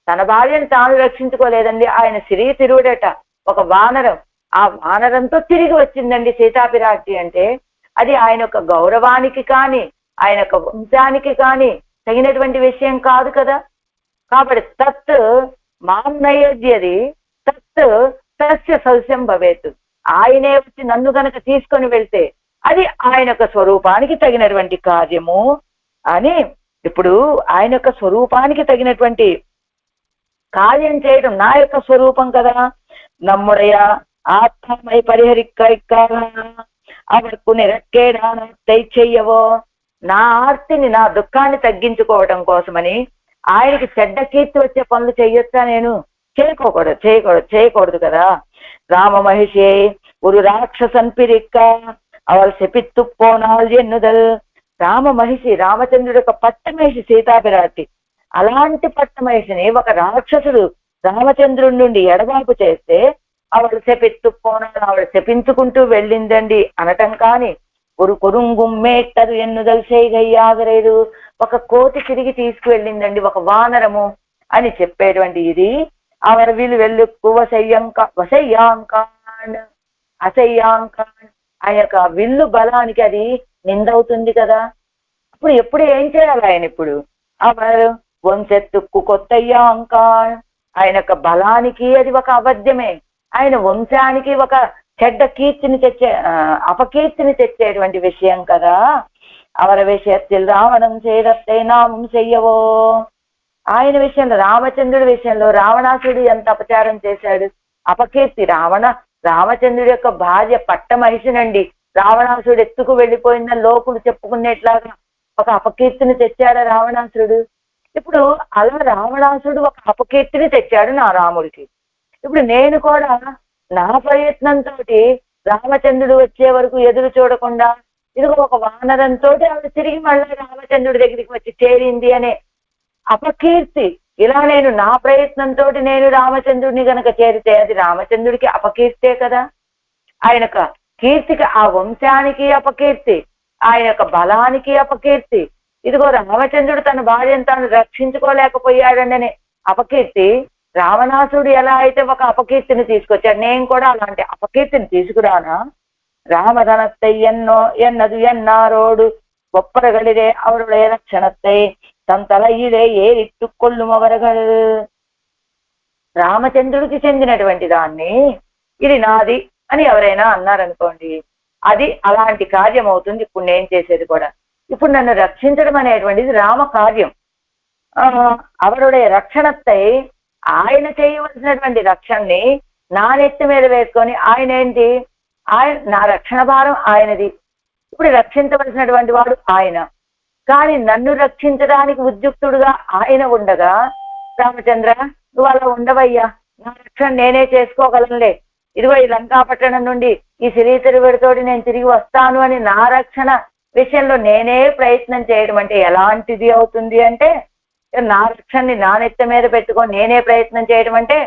S1: తన భార్యను తాను రక్షించుకోలేదండి. ఆయన తిరువుడట ఒక వానరం. ఆ వానరంతో తిరిగి వచ్చిందండి సీతాపిరాటి. అంటే అది ఆయన యొక్క గౌరవానికి కానీ ఆయన యొక్క వంశానికి కానీ తగినటువంటి విషయం కాదు కదా. కాబట్టి తత్ మాం నైవేద్యది తస్య సౌస్యం భవేత్. ఆయనే వచ్చి నన్ను గనక తీసుకొని వెళ్తే అది ఆయన యొక్క స్వరూపానికి తగినటువంటి కార్యము అని. ఇప్పుడు ఆయన యొక్క స్వరూపానికి తగినటువంటి కార్యం చేయడం నా యొక్క స్వరూపం కదా. நம்முடைய ఆత్మమై పరిహరిక్కాక అవర్కు నిరక్కేడానై చెయ్యవో. నా ఆర్తిని నా దుఃఖాన్ని తగ్గించుకోవడం కోసమని ఆయనకి చెడ్డ కీర్తి వచ్చే పనులు చెయ్యొచ్చా? నేను చేయకూడదు కదా. రామ మహిషే ஒரு రాక్షసన్ పిరిక్క అవల్ సెపిత్తు పోనాల్ ఎన్నుదల్. రామ మహిషి రామచంద్రుడు యొక్క పట్టమహిషి సీతాపిరాటి. అలాంటి పట్టమహిషిని ఒక రాక్షసుడు రామచంద్రుడి నుండి ఎడబాపు చేస్తే ఆవిడ శపిత్తు పోనాలు ఆవిడ శపించుకుంటూ వెళ్ళిందండి అనటం కానీ ஒரு కొరుంగుమ్మేట్టదు ఎన్నుదల్ చేయగయ్యాగరేడు. ఒక కోతి తిరిగి తీసుకువెళ్ళిందండి ఒక వానరము అని చెప్పేటువంటి ఇది. అవర్ వీళ్ళు వెళ్ళుక్కు అసయ్యాంకాన్ ఆయన యొక్క విల్లు బలానికి అది నిందవుతుంది కదా. ఇప్పుడు ఎప్పుడు ఏం చేయాలి ఆయన? ఇప్పుడు అవర్ వంశెత్తుక్కు కొత్తయ్యాంకాన్ ఆయన యొక్క బలానికి అది ఒక అబద్ధమే. ఆయన వంశానికి ఒక చెడ్డ కీర్తిని అపకీర్తిని తెచ్చేటువంటి విషయం కదా. అవర విషయத்தில் రావణం చేయరస్తే నామం చెయ్యవో. ఆయన విషయంలో రామచంద్రుడి విషయంలో రావణాసుడు ఎంత అపచారం చేశాడు, అపకీర్తి. రామచంద్రుడి యొక్క భార్య పట్టమహిషినండి రావణాసుడు ఎత్తుకు వెళ్ళిపోయిందని లోకులు చెప్పుకునేట్లాగా ఒక అపకీర్తిని తెచ్చాడు రావణాసురుడు. ఇప్పుడు అలా రావణాసుడు ఒక అపకీర్తిని తెచ్చాడు నా రాముడికి. ఇప్పుడు నేను కూడా నా ప్రయత్నంతో రామచంద్రుడు వచ్చే వరకు ఎదురు చూడకుండా ఇదిగో ఒక వానరంతో ఆవిడ తిరిగి మళ్ళీ రామచంద్రుడి దగ్గరికి వచ్చి చేరింది అనే అపకీర్తి. ఇలా నేను నా ప్రయత్నంతో నేను రామచంద్రుడిని గనక చేరితే అది రామచంద్రుడికి అపకీర్తే కదా. ఆయన యొక్క కీర్తికి ఆ వంశానికి అపకీర్తి, ఆయన యొక్క బలానికి అపకీర్తి. ఇదిగో రామచంద్రుడు తన భార్యను తాను రక్షించుకోలేకపోయాడనే అపకీర్తి. రావణాసుడు ఎలా అయితే ఒక అపకీర్తిని తీసుకొచ్చాడు, నేను కూడా అలాంటి అపకీర్తిని తీసుకురానా? రామధనத்தை ఎన్నదు ఎన్నారోడు ఒప్పరగలిరే అవరుடைய రక్షణத்தை తన తలయిలే ఏరిట్టుకొల్లు మవరగల్. రామచంద్రుడికి చెందినటువంటి దాన్ని ఇది నాది అని ఎవరైనా అన్నారనుకోండి, అది అలాంటి కార్యం అవుతుంది. ఇప్పుడు నేను చేసేది కూడా. ఇప్పుడు నన్ను రక్షించడం అనేటువంటిది రామ కార్యం. అవరుడే రక్షణత్తై ఆయన చేయవలసినటువంటి రక్షణని నా నెత్తి మీద వేసుకొని ఆయన ఏంటి, నా రక్షణ భారం ఆయనది. ఇప్పుడు రక్షించవలసినటువంటి వాడు ఆయన. కానీ నన్ను రక్షించడానికి ఉద్యుక్తుడుగా ఆయన ఉండగా, రామచంద్ర నువ్వు అలా ఉండవయ్యా, నా రక్షణ నేనే చేసుకోగలనులే, ఇదిగో ఈ లంకాపట్టణం నుండి ఈ శ్రీతిరువిడితోటి నేను తిరిగి వస్తాను అని నా రక్షణ విషయంలో నేనే ప్రయత్నం చేయడం అంటే ఎలాంటిది అవుతుంది అంటే, నా రక్షణని నా నెత్తి మీద పెట్టుకొని నేనే ప్రయత్నం చేయడం అంటే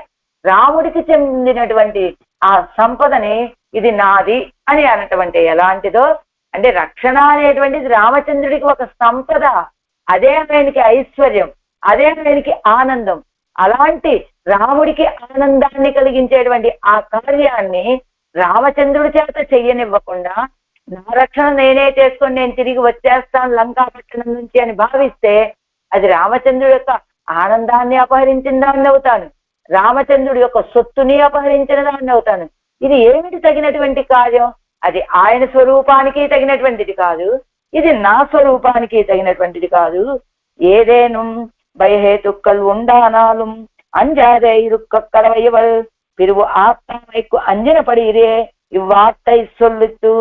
S1: రాముడికి చెందినటువంటి ఆ సంపదని ఇది నాది అని అనటువంటి ఎలాంటిదో అంటే, రక్షణ అనేటువంటిది రామచంద్రుడికి ఒక సంపద, అదే ఆయనకి ఐశ్వర్యం, అదే ఆయనకి ఆనందం. అలాంటి రాముడికి ఆనందాన్ని కలిగించేటువంటి ఆ కార్యాన్ని రామచంద్రుడి చేత చెయ్యనివ్వకుండా నా రక్షణ నేనే చేసుకొని నేను తిరిగి వచ్చేస్తాను లంకాపట్టణం నుంచి అని భావిస్తే అది రామచంద్రుడి యొక్క ఆనందాన్ని అపహరించిన దాన్ని అవుతాను, రామచంద్రుడి యొక్క సొత్తుని అపహరించిన దాన్ని అవుతాను. ఇది ఏమిటి తగినటువంటి కార్యం? అది ఆయన స్వరూపానికి తగినటువంటిది కాదు, ఇది నా స్వరూపానికి తగినటువంటిది కాదు. ఏదేను భయహేతుక్కల్ ఉండానాலும் அஞ்சாதே இருக்க கடவையவள் பிரிவு ఆత్మకు అంజన పడిరే ఇవ్వార్తై సొల్లుతూ.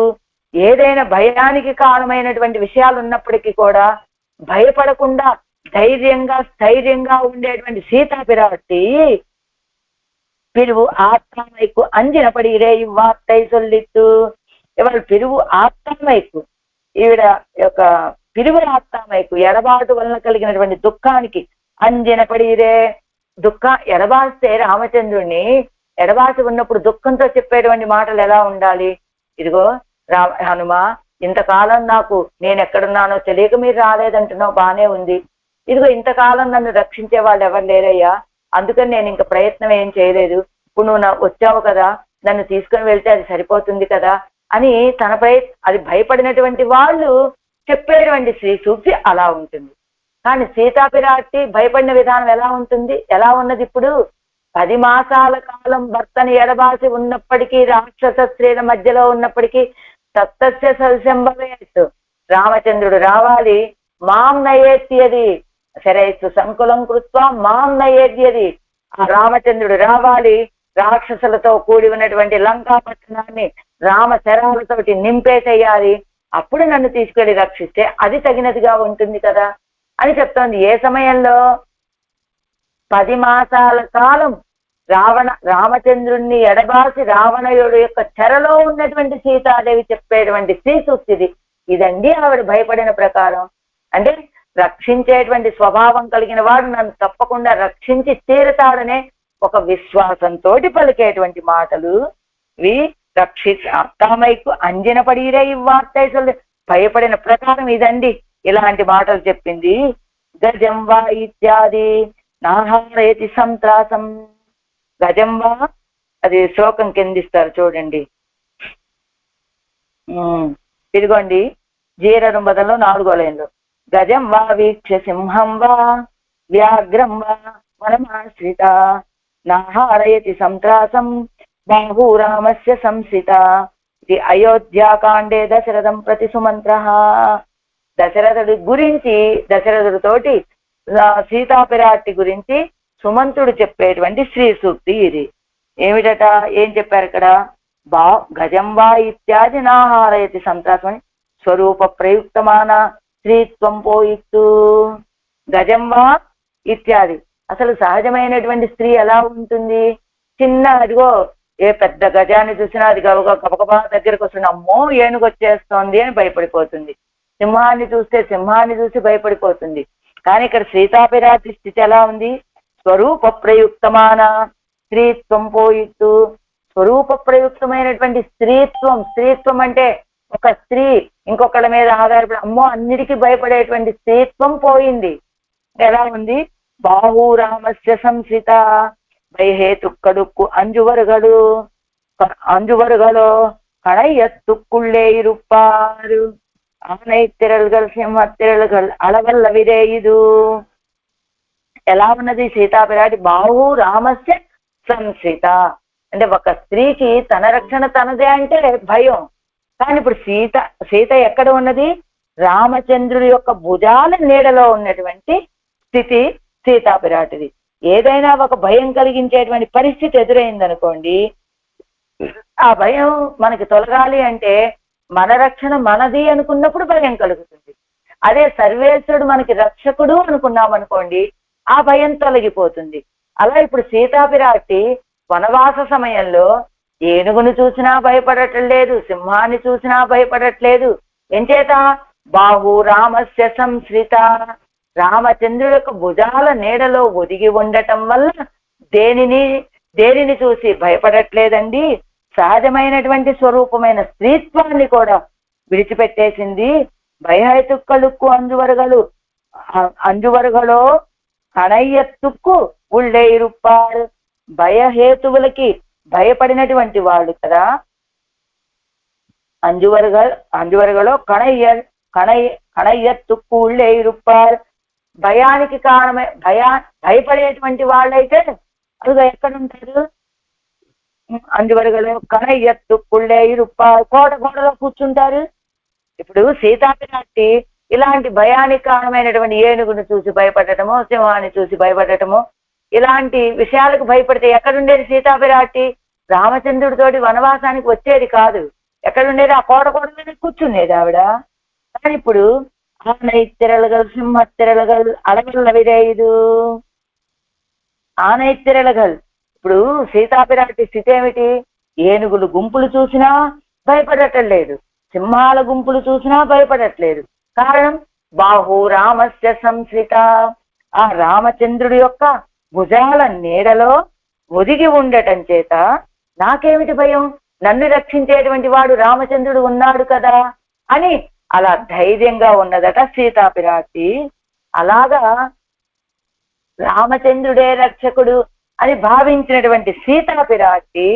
S1: ఏదైనా భయానికి కారణమైనటువంటి విషయాలు ఉన్నప్పటికీ కూడా భయపడకుండా ధైర్యంగా స్థైర్యంగా ఉండేటువంటి సీతా పిరాటి పిరువు ఆత్మకు అంజన పడిరే ఇవ్వార్తై సొల్లిత్తు. ఇవాళ పిరువు ఆత్మకు, ఈవిడ యొక్క పిరువు ఆత్మకు ఎడబాటు వలన కలిగినటువంటి దుఃఖానికి అంజన పడిరే. ఎడబాస్తే రామచంద్రుడిని ఎడబాసి ఉన్నప్పుడు దుఃఖంతో చెప్పేటువంటి మాటలు ఎలా ఉండాలి? ఇదిగో హనుమ, ఇంతకాలం నాకు నేను ఎక్కడున్నానో తెలియక మీరు రాలేదంటున్నావు, బానే ఉంది. ఇదిగో ఇంతకాలం నన్ను రక్షించే వాళ్ళు ఎవరు లేరయ్యా, అందుకని నేను ఇంక ప్రయత్నం ఏం చేయలేదు. ఇప్పుడు నువ్వు వచ్చావు కదా, నన్ను తీసుకుని వెళ్తే అది సరిపోతుంది కదా అని అది భయపడినటువంటి వాళ్ళు చెప్పేటువంటి శ్రీ సూక్తి అలా ఉంటుంది. కానీ సీతాపిరాటి భయపడిన విధానం ఎలా ఉంటుంది, ఎలా ఉన్నది? ఇప్పుడు 10 మాసాల కాలం భర్తని ఎడబాసి ఉన్నప్పటికీ, రాక్షస స్త్రీల మధ్యలో ఉన్నప్పటికీ సప్తస్య సల్సంభవేత్, రామచంద్రుడు రావాలి, మాం నయేత్యది శరైస్తు సంకులం కృత్వా మాం నయేద్యది. ఆ రామచంద్రుడు రావాలి, రాక్షసులతో కూడి ఉన్నటువంటి లంకాపట్టణాన్ని రామ శరాలతోటి నింపేసేయాలి, అప్పుడు నన్ను తీసుకెళ్లి రక్షిస్తే అది తగినదిగా ఉంటుంది కదా అని చెప్తోంది. ఏ సమయంలో? 10 మాసాల కాలం రామచంద్రుణ్ణి ఎడబాసి రావణయుడు యొక్క చెరలో ఉన్నటువంటి సీతాదేవి చెప్పేటువంటి శ్రీ సూక్తిది ఇదండి. ఆవిడ భయపడిన ప్రకారం అంటే రక్షించేటువంటి స్వభావం కలిగిన వాడు నన్ను తప్పకుండా రక్షించి తీరుతాడనే ఒక విశ్వాసంతో పలికేటువంటి మాటలు ఇవి. అత్తామైకు అంజన పడిరే ఇవ్వార్తైసలు, భయపడిన ప్రకారం ఇదండి, ఇలాంటి మాటలు చెప్పింది. గజం వా ఇత్యాది నాహారేతి సంత్రాసం. గజం వా, అది శ్లోకం కిందిస్తారు చూడండి. ఇదిగోండి జీరరుంబదంలో 4వ లైన్లో, గజం వా వీక్ష సింహం వా వ్యాఘ్రం వా వనమాశ్రిత నాహారయతి సంత్రాసం బాహూరామస్య సంసిత. ఇది అయోధ్యాకాండే దశరథం ప్రతి సుమంత్ర. దశరథుడి గురించి, దశరథుడితోటి సీతాపిరాటి గురించి సుమంతుడు చెప్పేటువంటి శ్రీ సూక్తి ఇది. ఏమిటట, ఏం చెప్పారు ఇక్కడ? గజం వా ఇత్యాది నాహారయతి సంత్రాసం అని స్వరూప ప్రయుక్తమాన స్త్రీత్వం పోయిత్తు. గజం వా ఇత్యాది, అసలు సహజమైనటువంటి స్త్రీ ఎలా ఉంటుంది? చిన్న, అదిగో ఏ పెద్ద గజాన్ని చూసినా అది గబగబా దగ్గరకు వస్తుంది, అమ్మో ఏనుగు వచ్చేస్తోంది అని భయపడిపోతుంది. సింహాన్ని చూస్తే సింహాన్ని చూసి భయపడిపోతుంది. కానీ ఇక్కడ సీతాపిరాటి స్థితి ఎలా ఉంది? స్వరూప ప్రయుక్తమాన స్త్రీత్వం పోయిత్తు. స్వరూప ప్రయుక్తమైనటువంటి స్త్రీత్వం. స్త్రీత్వం అంటే ఒక స్త్రీ ఇంకొకళ్ళ మీద ఆధారపడి అమ్మో అన్నిటికీ భయపడేటువంటి స్త్రీత్వం పోయింది. ఎలా ఉంది? బాహూరామస్య సంసిత భయహేతుక్కడుక్కు అంజువరుగలో కణయ్య తుక్కుళ్ళే ఇరుప్పారు. ఆనై తిరల్గల్ సింహ తిరల్గల్ అలవల్ల విరేయుదు. ఎలా ఉన్నది సీతాపిరాటి? బాహు రామస్య సంశ్రిత. అంటే ఒక స్త్రీకి తన రక్షణ తనదే అంటే భయం. కానీ ఇప్పుడు సీత ఎక్కడ ఉన్నది? రామచంద్రుడి యొక్క భుజాల నీడలో ఉన్నటువంటి స్థితి సీతాపిరాటిది. ఏదైనా ఒక భయం కలిగించేటువంటి పరిస్థితి ఎదురైందనుకోండి, ఆ భయం మనకి తొలగాలి అంటే మన రక్షణ మనది అనుకున్నప్పుడు భయం కలుగుతుంది. అదే సర్వేశ్వరుడు మనకి రక్షకుడు అనుకున్నాం అనుకోండి, ఆ భయం తొలగిపోతుంది. అలా ఇప్పుడు సీతాపిరాటి వనవాస సమయంలో ఏనుగును చూసినా భయపడటం లేదు, సింహాన్ని చూసినా భయపడట్లేదు. ఎంచేత? బాహు రామస్య సంశ్రిత. రామచంద్రుడి యొక్క భుజాల నీడలో ఒదిగి ఉండటం వల్ల దేనిని చూసి భయపడట్లేదండి. సహజమైనటువంటి స్వరూపమైన స్త్రీత్వాన్ని కూడా విడిచిపెట్టేసింది. భయహేతుక్కలుక్కు అంజువరుగలో కణయ్యత్తుక్కు ఉళ్ళే ఇరుప్పారు. భయహేతువులకి భయపడినటువంటి వాళ్ళు కదా. అంజువరుగలో కణయ్యత్తుక్కు ఉళ్ళే ఇరుప్పారు. భయానికి కారణమే భయపడేటువంటి వాళ్ళైతే అదిగా ఎక్కడుంటారు? అంజువరుగలో కణయ్యత్తుక్కుళ్ళే ఇరుప్పారు. గోడలో కూర్చుంటారు. ఇప్పుడు సీతాపిరాటి ఇలాంటి భయానికి కారణమైనటువంటి ఏనుగును చూసి భయపడటమో, సింహాన్ని చూసి భయపడటమో, ఇలాంటి విషయాలకు భయపడితే ఎక్కడుండేది సీతాపిరాటి? రామచంద్రుడితోటి వనవాసానికి వచ్చేది కాదు. ఎక్కడుండేది? ఆ కోటలోనే కూర్చునేది ఆవిడ. కానీ ఇప్పుడు ఆనై తిరలగల్ సింహ తిరలగల్ అడగల్ల విరేయుదు. ఆనై తిరలగల్. ఇప్పుడు సీతాపిరాటి స్థితి ఏమిటి? ఏనుగులు గుంపులు చూసినా భయపడటం లేదు, సింహాల గుంపులు చూసినా భయపడట్లేదు. కారణం బాహు రామస్య సంశ్రిత. ఆ రామచంద్రుడి యొక్క భుజాల నీడలో ఒదిగి ఉండటం చేత నాకేమిటి భయం? నన్ను రక్షించేటువంటి వాడు రామచంద్రుడు ఉన్నాడు కదా అని అలా ధైర్యంగా ఉన్నదట సీతాపిరాటి. అలాగా రామచంద్రుడే రక్షకుడు అని భావించినటువంటి సీతాపిరాటి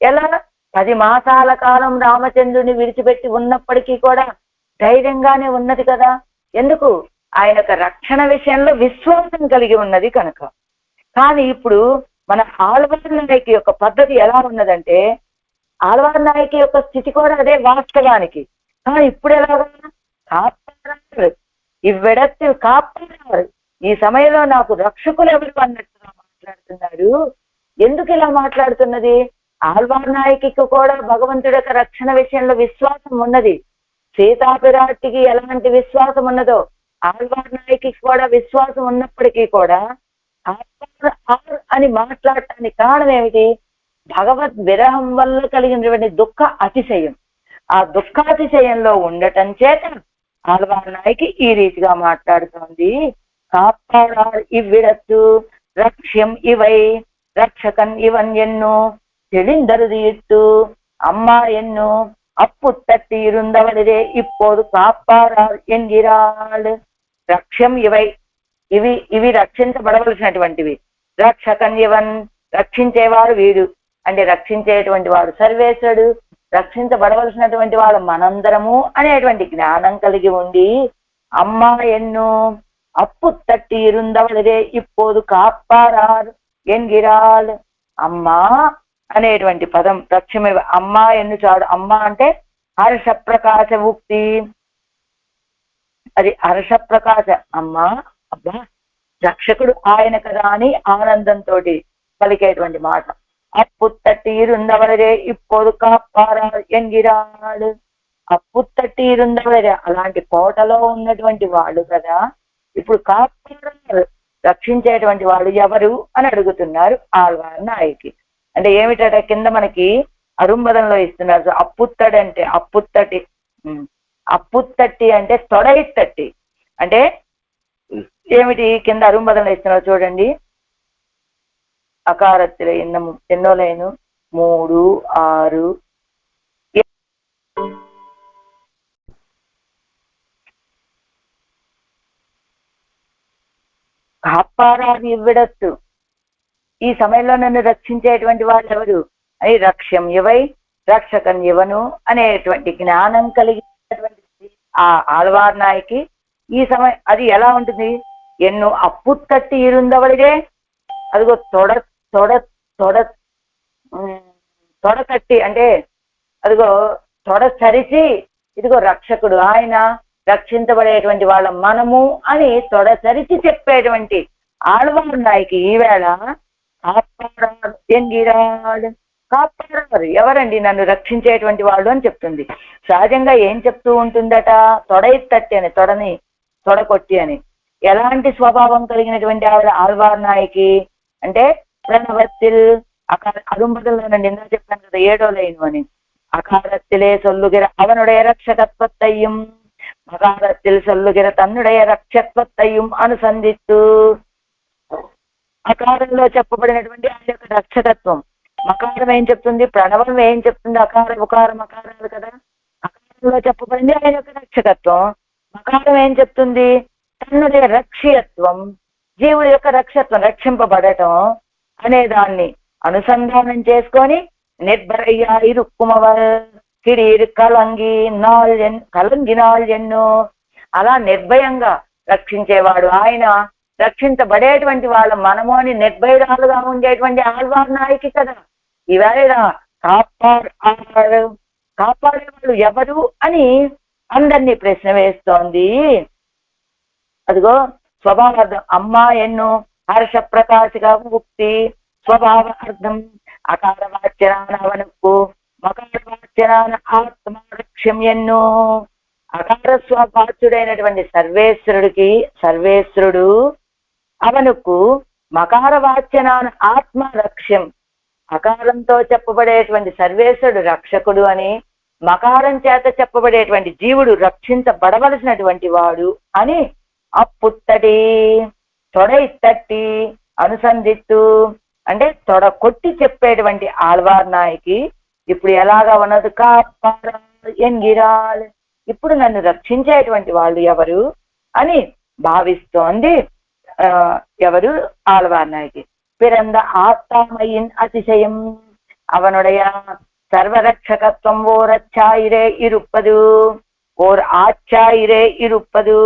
S1: ఎలా 10 మాసాల కాలం రామచంద్రుడిని విడిచిపెట్టి ఉన్నప్పటికీ కూడా ధైర్యంగానే ఉన్నది కదా. ఎందుకు? ఆయన యొక్క రక్షణ విషయంలో విశ్వాసం కలిగి ఉన్నది కనుక. కానీ ఇప్పుడు మన ఆళ్వార్ నాయకి యొక్క పద్ధతి ఎలా ఉన్నదంటే, ఆళ్వార్ నాయకి యొక్క స్థితి కూడా అదే వాస్తవానికి. కానీ ఇప్పుడు ఎలాగా? కాపాడారు, ఇవ్వెడత్తి కాపాడారు, ఈ సమయంలో నాకు రక్షకులు ఎవరు అన్నట్టుగా మాట్లాడుతున్నారు. ఎందుకు ఇలా మాట్లాడుతున్నది? ఆళ్వార్ నాయకికి కూడా భగవంతుడి యొక్క రక్షణ విషయంలో విశ్వాసం ఉన్నది. సీతాపిరాటికి ఎలాంటి విశ్వాసం ఉన్నదో ఆళ్వార్ నాయకి కూడా విశ్వాసం ఉన్నప్పటికీ కూడా అని మాట్లాడటానికి కారణం ఏమిటి? భగవద్ విరహం వల్ల కలిగినటువంటి దుఃఖ అతిశయం. ఆ దుఃఖాతిశయంలో ఉండటం చేత ఆళ్వార్ నాయకి ఈ రీతిగా మాట్లాడుతోంది. కాపాడారు ఇవ్విడత్తు రక్ష్యం ఇవై రక్షకన్ ఇవన్ ఎన్నో தெளிந்தருது இட்டு அம்மா என்னோ అప్పు తట్టి இருந்தவளே இப்போது కాపాడారు ఎన్గిరాల్. రక్ష్యం ఇవి రక్షించబడవలసినటువంటివి. రక్షకన్ ఇవన్ రక్షించేవాడు వీడు, అంటే రక్షించేటువంటి వాడు సర్వేశ్వరుడు, రక్షించబడవలసినటువంటి వాడు మనందరము అనేటువంటి జ్ఞానం కలిగి ఉండి, అమ్మా ఎన్నో అప్పు తట్టి இருந்தவளே இப்போது కాపాడారు ఎన్గిరాల్. అమ్మా అనేటువంటి పదం రక్షమే. అమ్మ ఎన్నుచాడు. అమ్మ అంటే హర్ష ప్రకాశ ఉక్తి. అది హర్ష ప్రకాశ. అమ్మ అబ్బా రక్షకుడు ఆయన కదా అని ఆనందంతో పలికేటువంటి మాట. అప్పు తట్టి இருந்தவளே இப்போது కాపాడారు ఎన్గిరాడు. అప్పు తట్టి இருந்தவளే అలాంటి కోటలో ఉన్నటువంటి వాళ్ళు కదా ఇప్పుడు కాపాడారు, రక్షించేటువంటి వాళ్ళు ఎవరు అని అడుగుతున్నారు ఆళ్వార్ నాయకి. అంటే ఏమిటట? కింద మనకి అరుంబదంలో ఇస్తున్నారు. అప్పుత్తడి అంటే అప్పుత్తట్టి అంటే తొడయిత్తట్టి అంటే ఏమిటి? కింద అరుంబదంలో ఇస్తున్నారు చూడండి. అకారత్తుల ఎన్నో లైను 3, 6 కాపాడాలి ఇవ్వడత్తు. ఈ సమయంలో నన్ను రక్షించేటువంటి వాళ్ళు ఎవరు అని రక్ష్యం ఇవై రక్షకన్ ఇవను అనేటువంటి జ్ఞానం కలిగినటువంటి ఆ ఆళ్వార్ నాయకి ఈ సమయం అది ఎలా ఉంటుంది? ఎన్నో అప్పుతట్టి ఇరుందవడిగే, అదిగో తొడ తొడ తొడ తొడ తట్టి అంటే అదిగో తొడ సరిచి, ఇదిగో రక్షకుడు ఆయన, రక్షించబడేటువంటి వాళ్ళ మనము అని తొడ సరిచి చెప్పేటువంటి ఆళ్వార్ నాయకి ఈవేళ కాపాడారు ఎంగిరాడు, కాపాడారు ఎవరండి? నన్ను రక్షించేటువంటి వాళ్ళు అని చెప్తుంది. సహజంగా ఏం చెప్తూ ఉంటుందట? తొడ తట్టి అని, తొడ కొట్టి అని. ఎలాంటి స్వభావం కలిగినటువంటి ఆవిడ ఆళ్వార్ నాయకి అంటే ప్రణవత్తిల్ అదుంబదల్లోనండి, ఇందా చెప్పాను కదా 7వ లైన్ అని. அகாரத்திலே சொல்லுகிற அவனுடைய ரட்சகத்வத்தையும் மகாரத்தில் சொல்லுகிற தன்னுடைய రక్షత్వத்தையும் అనుసంధిస్తూ అకారంలో చెప్పబడినటువంటి ఆయన యొక్క రక్షకత్వం, మకారం ఏం చెప్తుంది? ప్రణవం ఏం చెప్తుంది? అకార ఉకారం అకారాలు కదా. అకారంలో చెప్పబడింది ఆయన యొక్క రక్షకత్వం. మకారం ఏం చెప్తుంది? తన్నుடைய రక్షయత్వం, జీవుడి యొక్క రక్షత్వం, రక్షింపబడటం అనే దాన్ని అనుసంధానం చేసుకొని నిర్భరయ్యా ఇరుక్కుమవల్ కిరీర్ కలంగినాల్ ఎన్నో, అలా నిర్భయంగా రక్షించేవాడు ఆయన, రక్షించబడేటువంటి వాళ్ళ మనము అని నిర్భయురాలుగా ఉండేటువంటి ఆళ్వార్ నాయకి కదా. ఈవేళ కాపాడేవాళ్ళు ఎవరు అని అందరినీ ప్రశ్న వేస్తోంది. అదిగో స్వభావార్థం అమ్మా ఎన్నో హర్ష ప్రకాశిగా ముక్తి స్వభావ అర్థం అకారవాచ్యనాన అవనకు మకారవాచ్యనాన ఆత్మలక్ష్యం ఎన్నో. అకార స్వవాచ్యుడైనటువంటి సర్వేశ్వరుడు అవనుకు మకారవాచ్యనాన ఆత్మ లక్ష్యం, అకారంతో చెప్పబడేటువంటి సర్వేశ్వరుడు రక్షకుడు అని, మకారం చేత చెప్పబడేటువంటి జీవుడు రక్షించబడవలసినటువంటి వాడు అని అప్పుత్తటి తొడ ఇత్తట్టి అనుసంధిత్తు అంటే తొడ కొట్టి చెప్పేటువంటి ఆళ్వార్ నాయకి ఇప్పుడు ఎలాగా ఉన్నది? ఎంగిరాల్, ఇప్పుడు నన్ను రక్షించేటువంటి వాళ్ళు ఎవరు అని భావిస్తోంది. ఎవరు? ఆళ్వార్ నాయకి. பிறந்த ஆத்தாமையின் அதிசயம் அவனுடைய சர்வரட்சகத்துவம் ஓர் அச்சாயிரே இருப்பது, ఓర్ ఆచాయిరే ఇరుప్పదు.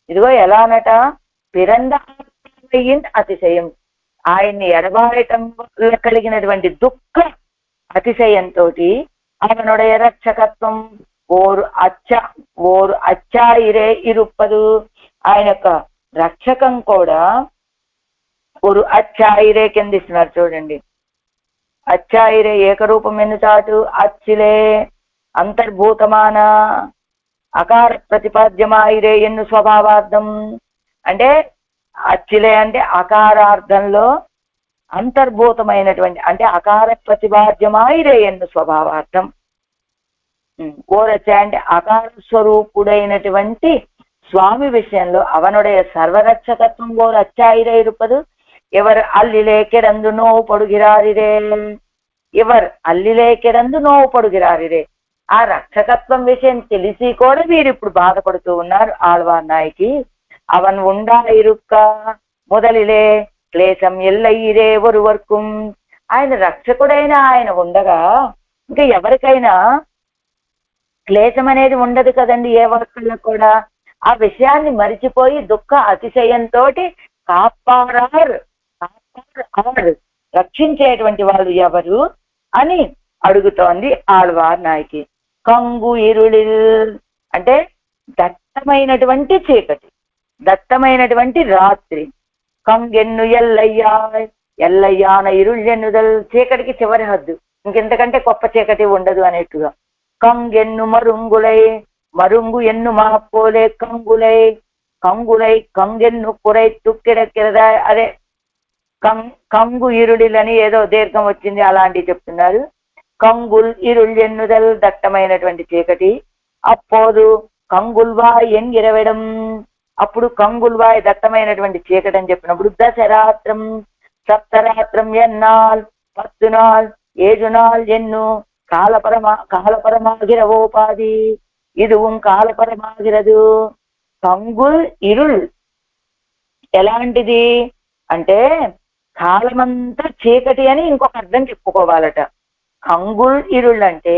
S1: ఇదిగో ఎలానట? పిరంద ఆత్మయిన్ అతిశయం, ఆయన్ని ఎడబాయటం వల్ల కలిగినటువంటి దుఃఖ అతిశయంతో అవనుடைய రక్షకత్వం ఓరు అచ్చాయిరే ఇరుప్పదు, ఆయన యొక్క రక్షకం కూడా ஒரு అచ్చాయిరే కింద ఇస్తున్నారు చూడండి. అచ్చాయిరే ఏకరూపం ఎన్ను చాటు అచ్చిలే అంతర్భూతమాన అకార ప్రతిపాద్యమాయిరే ఎన్ను స్వభావార్థం అంటే అచ్చిలే అంటే అకారార్థంలో అంతర్భూతమైనటువంటి అంటే అకార ప్రతిపాద్యమాయిరే ఎన్ను స్వభావార్థం. ఓరచ్చ అంటే అకార స్వరూపుడైనటువంటి స్వామి విషయంలో అవనుடைய సర్వరక్షకత్వం ఓరు అచ్చాయిరే ఇరుపదు. ఎవరు అల్లిలే కిడందు నోవు పొడుగిరారిరే, ఎవరు అల్లిలే కిడందు నోవు పొడుగిరారిరే. ఆ రక్షకత్వం విషయం తెలిసి కూడా వీరు ఇప్పుడు బాధపడుతూ ఉన్నారు ఆళ్వార్ నాయకి. అవన్ ఉండా ఇరుక్క మొదలిలే క్లేశం ఎల్లయ్యిరే ఒరువర్కుం, ఆయన రక్షకుడైన ఆయన ఉండగా ఇంకా ఎవరికైనా క్లేశం అనేది ఉండదు కదండి ఏ వర్కుల్లో కూడా. ఆ విషయాన్ని మరిచిపోయి దుఃఖ అతిశయంతో కాపాడారు రక్షించేటువంటి వాళ్ళు ఎవరు అని అడుగుతోంది ఆళ్వార్ నాయకి. కంగు ఇరుళిల్ అంటే దట్టమైనటువంటి చీకటి, దట్టమైనటువంటి రాత్రి. కంగెన్ను ఎల్లయ్యాన ఇరుళ్ళెన్నుదల్, చీకటికి చివరి హద్దు, ఇంకెంతకంటే గొప్ప చీకటి ఉండదు అనేట్టుగా. కంగెన్ను మరుంగు ఎన్ను మాపోలే కంగులై కంగెన్ను కురై తుక్కిడక్కిరదా, అదే కంగు ఇరుడిలని ఏదో దీర్ఘం వచ్చింది అలాంటివి చెప్తున్నారు. కంగుల్ ఇరుళ్ళెన్నుదల్ దట్టమైనటువంటి చీకటి. అప్పోదు కంగుల్వాయ్ ఎంగిరవడం, అప్పుడు కంగుల్వాయ్ దట్టమైనటువంటి చీకటి అని చెప్పినప్పుడు దశరాత్రం సప్తరాత్రం ఎన్నాల్ 10 நாள் 7 நாள் ఎన్ను కాలపరమాగిరవోపాది, ఇదుவும் కాలపరమాగిరదు. కంగుల్ ఇరుళ్ ఎలాంటిది అంటే కాలమంతా చీకటి అని ఇంకొక అర్థం చెప్పుకోవాలట. కంగుల్ ఇరుళ్ అంటే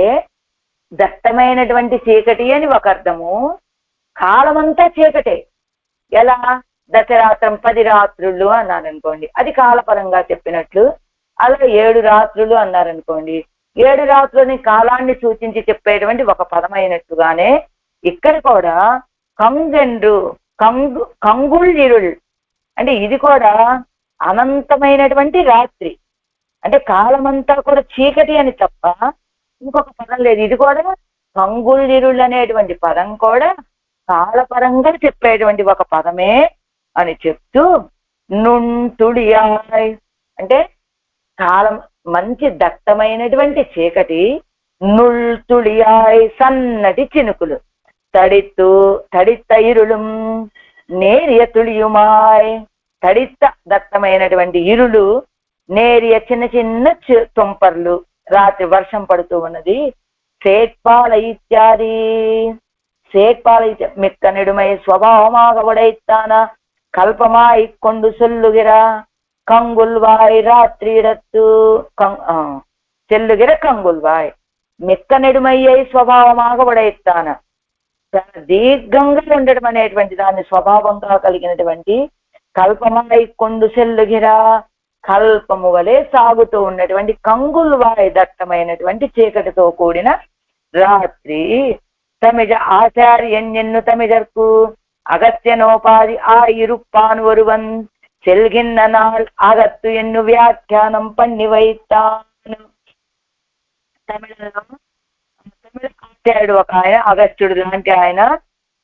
S1: దట్టమైనటువంటి చీకటి అని ఒక అర్థము, కాలమంతా చీకటే. ఎలా? దశరాత్రం 10 రాత్రులు అన్నారనుకోండి, అది కాలపరంగా చెప్పినట్లు. అలా 7 రాత్రులు అన్నారనుకోండి, 7 రాత్రులని కాలాన్ని సూచించి చెప్పేటువంటి ఒక పదమైనట్టుగానే ఇక్కడ కూడా కంగెండ్రు కంగుళ్ ఇరుళ్ అంటే ఇది కూడా అనంతమైనటువంటి రాత్రి. అంటే కాలమంతా కూడా చీకటి అని తప్ప ఇంకొక పదం లేదు. ఇది కూడా కంగుళ్ ఇరుళ్ అనేటువంటి పదం కూడా కాలపరంగా చెప్పేటువంటి ఒక పదమే అని చెప్తూ, నుంతుడియాయ్ అంటే కాలం మంచి దట్టమైనటువంటి చీకటి, నుల్తుడియాయ్ సన్నటి చినుకులు, తడిత్త ఇరుళం నేరియ తుళియుమాయ్ తడిత్త దట్టమైనటువంటి ఇరులు, నేరియ చిన్న చిన్న తుంపర్లు, రాత్రి వర్షం పడుతూ ఉన్నది. సేట్పాల ఇత్యాది சேட்பாலை மிக்க நெடுமை ஸ்வபாவமாக உடைத்தான கல்பமாய் கொண்டு சொல்லுகிறா கங்குல்வாய் ராத்திரிடத்து చెల్లుగిర కంగుల్వాయ్ మిక్క నెడుమయ్యై స్వభావమాగ ఉడైతాన దీర్ఘంగా ఉండడం అనేటువంటి దాన్ని స్వభావంగా కలిగినటువంటి కల్పమాయి కొండు చెల్లుగిరా కల్పము వలె సాగుతూ ఉన్నటువంటి కంగుల్వాయ్ దట్టమైనటువంటి చీకటితో కూడిన రాత్రి. తమిజ ఆచార్యన్యన్ను తమిజర్కు అగత్యనోపాధి ఆ ఇరుప్పాన్ ఒరువన్ చెల్గిన్న నాள் అగత్తు ఎన్ను వ్యాఖ్యానం పన్ని వైతాను. తమిళ ఆచార్యుడు ఒక ఆయన, అగస్త్యుడు లాంటి ఆయన,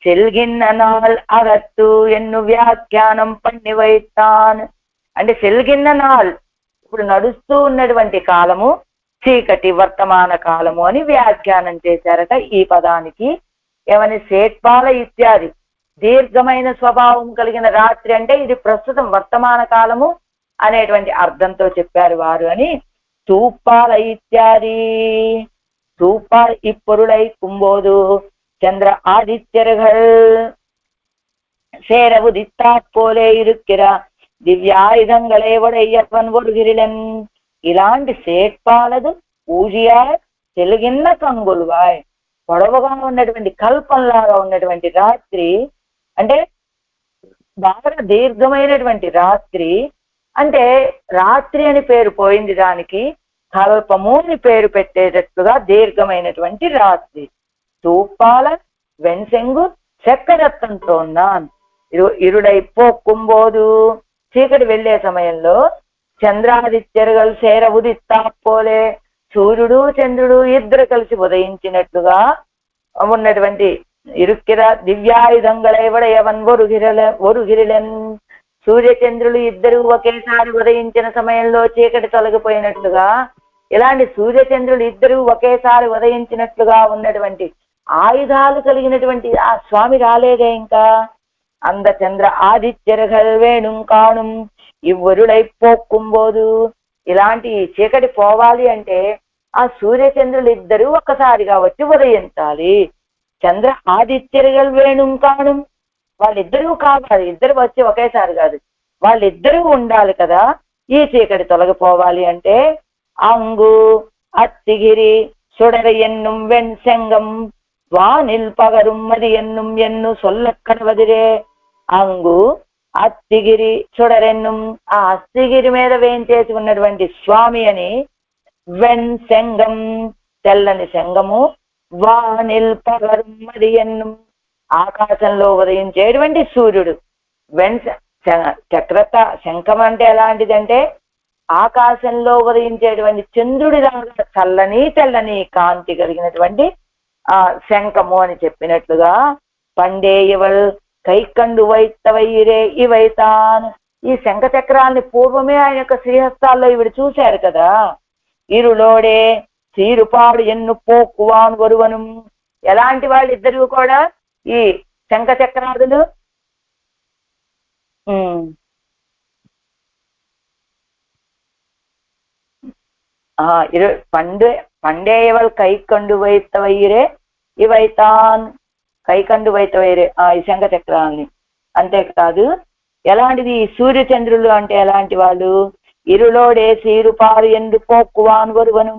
S1: చెల్గిన్న నాள் అగత్తు ఎన్ను వ్యాఖ్యానం పన్ని వైతాన్ అంటే చెల్గిన్న నాள் ఇప్పుడు నడుస్తూ ఉన్నటువంటి కాలము చీకటి వర్తమాన కాలము అని వ్యాఖ్యానం చేశారట ఈ పదానికి. ఏమని? సేట్పాల ఇత్యాది దీర్ఘమైన స్వభావం కలిగిన రాత్రి అంటే ఇది ప్రస్తుతం వర్తమాన కాలము అనేటువంటి అర్థంతో చెప్పారు వారు అని. తూప్పాల ఇత్యాది తూప్పాల్ ఇప్పొరుళై కుంబోదు చంద్ర ఆదిత్యர்கள் சேர உதித்தாற் போலே இருக்கிற దివ్యాయుధంగళే ఉడయ్యప్పన్ ఒరుగిరిలన్ ఇలాంటి సేట్పాలదు ఊజియార్ తెలుగిన్న కంగుల్వాయ్ పొడవుగా ఉన్నటువంటి కల్పంలాగా ఉన్నటువంటి రాత్రి అంటే బాగా దీర్ఘమైనటువంటి రాత్రి. అంటే రాత్రి అని పేరు పోయింది దానికి, కల్పము అని పేరు పెట్టేటట్లుగా దీర్ఘమైనటువంటి రాత్రి. తూప్పాల వెన్సెంగు చక్కరత్తంతో ఉన్నాను ఇరుడై పోక్కుంబోదు చీకటి వెళ్లే సమయంలో చంద్రాదిత్యరుగల్ సేర ఉదిత్తాపోలే సూర్యుడు చంద్రుడు ఇద్దరు కలిసి ఉదయించినట్లుగా ఉన్నటువంటి ఇరుక్కిర దివ్యాయుధంగళై వడయవన్ ఒరుగిరిలన్ సూర్యచంద్రులు ఇద్దరు ఒకేసారి ఉదయించిన సమయంలో చీకటి తొలగిపోయినట్లుగా ఇలాంటి సూర్యచంద్రులు ఇద్దరు ఒకేసారి ఉదయించినట్లుగా ఉన్నటువంటి ఆయుధాలు కలిగినటువంటి ఆ స్వామి రాలేదే ఇంకా. அந்த చంద్ర ఆదిత్యరుగల్ వేణుం కాణుం ఇవ్వరుడై పోక్కుంబోదు ఇలాంటి చీకటి పోవాలి అంటే ఆ సూర్యచంద్రులు ఇద్దరు ఒక్కసారిగా వచ్చి ఉదయించాలి. చంద్ర ఆదిత్యరుగల్ వేణుం కాణుం వాళ్ళిద్దరూ కావాలి, ఇద్దరు వచ్చి ఒకేసారి కాదు, వాళ్ళిద్దరూ ఉండాలి కదా ఈ చీకటి తొలగిపోవాలి అంటే. అంగు అత్తిగిరి సుడర ఎన్నుం వెన్ సెంగం వానిల్ పగరుం మది ఎన్నుం ఎన్ను సొల్లక్కడవదిరే. అంగు అత్తిగిరి చుడరెన్నుం ఆ అస్తిగిరి మీద వేయించేసి ఉన్నటువంటి స్వామి అని, వెన్ శంగం తెల్లని శంగము, వానిల్ పగరుం మది ఎన్నుం ఆకాశంలో ఉదయించేటువంటి సూర్యుడు. వెన్ చక్రత శంఖం అంటే ఎలాంటిదంటే ఆకాశంలో ఉదయించేటువంటి చంద్రుడి లాగా తెల్లని కాంతి కలిగినటువంటి ఆ శంఖము అని చెప్పినట్లుగా. పండేయవల్ కైకండు వైత్తవైరే ఇవైతాన్ ఈ శంఖ చక్రాల్ని పూర్వమే ఆయన యొక్క శ్రీహస్తాల్లో ఇవిడు చూశారు కదా. ఇరులోడే సీరుపాడు ఎన్ను పోక్కువాన్ వరువను ఎలాంటి వాళ్ళు ఇద్దరు కూడా ఈ శంఖ చక్రాదులు పండేయవల్ కైకండు వైత్తవైరే ఇవైతాన్ కైకండు వైతవైరే ఈ శంఖ చక్రాలని. అంతేకాదు ఎలాంటిది సూర్యచంద్రులు అంటే ఎలాంటి వాళ్ళు? ఇరులోడే సీరుపారు ఎందు పోక్కువాన్ వరువను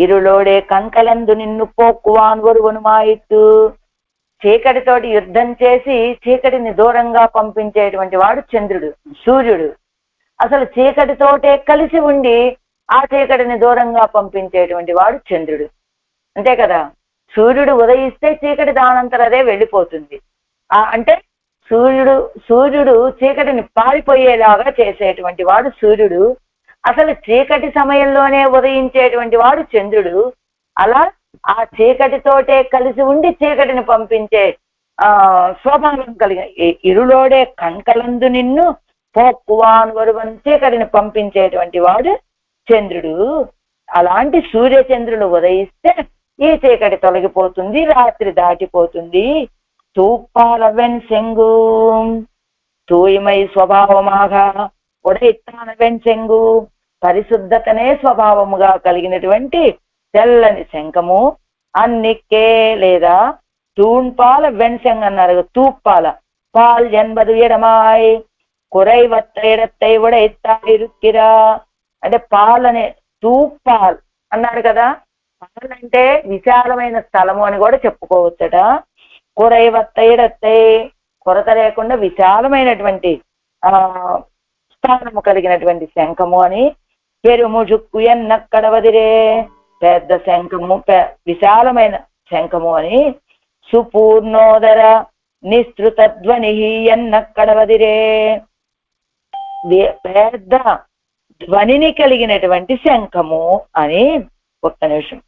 S1: ఇరులోడే కన్కలందు నిన్ను పోక్కువాన్ వరువను మాయిత్తు చీకటితోటి యుద్ధం చేసి చీకటిని దూరంగా పంపించేటువంటి వాడు చంద్రుడు, సూర్యుడు. అసలు చీకటితోటే కలిసి ఉండి ఆ చీకటిని దూరంగా పంపించేటువంటి వాడు చంద్రుడు. అంతే కదా, సూర్యుడు ఉదయిస్తే చీకటి దానంతరదే వెళ్ళిపోతుంది. అంటే సూర్యుడు చీకటిని పారిపోయేలాగా చేసేటువంటి వాడు సూర్యుడు. అసలు చీకటి సమయంలోనే ఉదయించేటువంటి వాడు చంద్రుడు. అలా ఆ చీకటితోటే కలిసి ఉండి చీకటిని పంపించే స్వభావం కలిగిన ఇరులోడే కణకలందు నిన్ను పోక్కువాన్ వరువన్ చీకటిని పంపించేటువంటి వాడు చంద్రుడు. అలాంటి సూర్యచంద్రులు ఉదయిస్తే ఈ చీకటి తొలగిపోతుంది, రాత్రి దాటిపోతుంది. తూప్పాల వెన్ శంగు తూయిమై స్వభావమాగా ఉడైత్తాన వెన్ శంగు పరిశుద్ధతనే స్వభావముగా కలిగినటువంటి తెల్లని శంఖము. అన్నిక్కే లేదా తూన్పాల వెన్శంగ్ అన్నారు. తూప్పాల పాల్ ఎన్బదు ఎడమాయ్ కురైవత్తై ఉడైత్తా ఇరుక్కిరా అంటే పాలనే తూప్పాల్ అన్నారు కదా. పాల్ అంటే విశాలమైన స్థలము అని కూడా చెప్పుకోవచ్చట. కురైవత్తై కొరత లేకుండా విశాలమైనటువంటి స్థానము కలిగినటువంటి శంఖము అని. పెరుముజుక్కు ఎన్నక్కడ వదిరే పెద్ద శంఖము, విశాలమైన శంఖము అని. సుపూర్ణోదర నిస్తృత ధ్వని ఎన్నక్కడ వదిరే పెద్ద ధ్వనిని కలిగినటువంటి శంఖము అని. ఒక్క నిమిషం.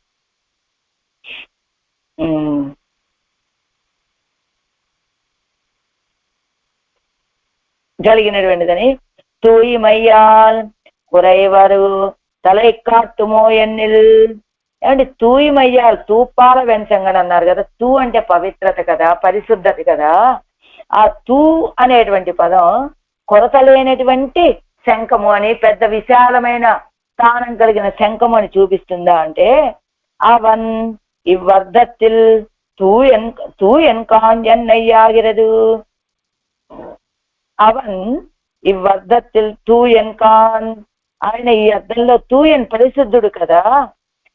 S1: కలిగినటువంటిదని. తూయిమయ్యాల్ కురైవరు తలై కాట్టుమో ఎన్నిల్ ఏమంటే తూయిమయ్యాల్ తూపాల వెంచంగని అన్నారు కదా. తూ అంటే పవిత్రత కదా, పరిశుద్ధత కదా. ఆ తూ అనేటువంటి పదం కొరత లేనటువంటి శంఖము అని, పెద్ద విశాలమైన స్థానం కలిగిన శంఖము అని చూపిస్తుందా అంటే, అవన్ ఇవ్వర్ధత్తిల్ తూ ఎన్కాన్ ఎన్నయ్యాగిరదు. అవన్ ఇవ్వర్ధత్తిల్ తూ ఎన్కాన్ ఆయన ఈ అర్థంలో తూయన్ పరిశుద్ధుడు కదా.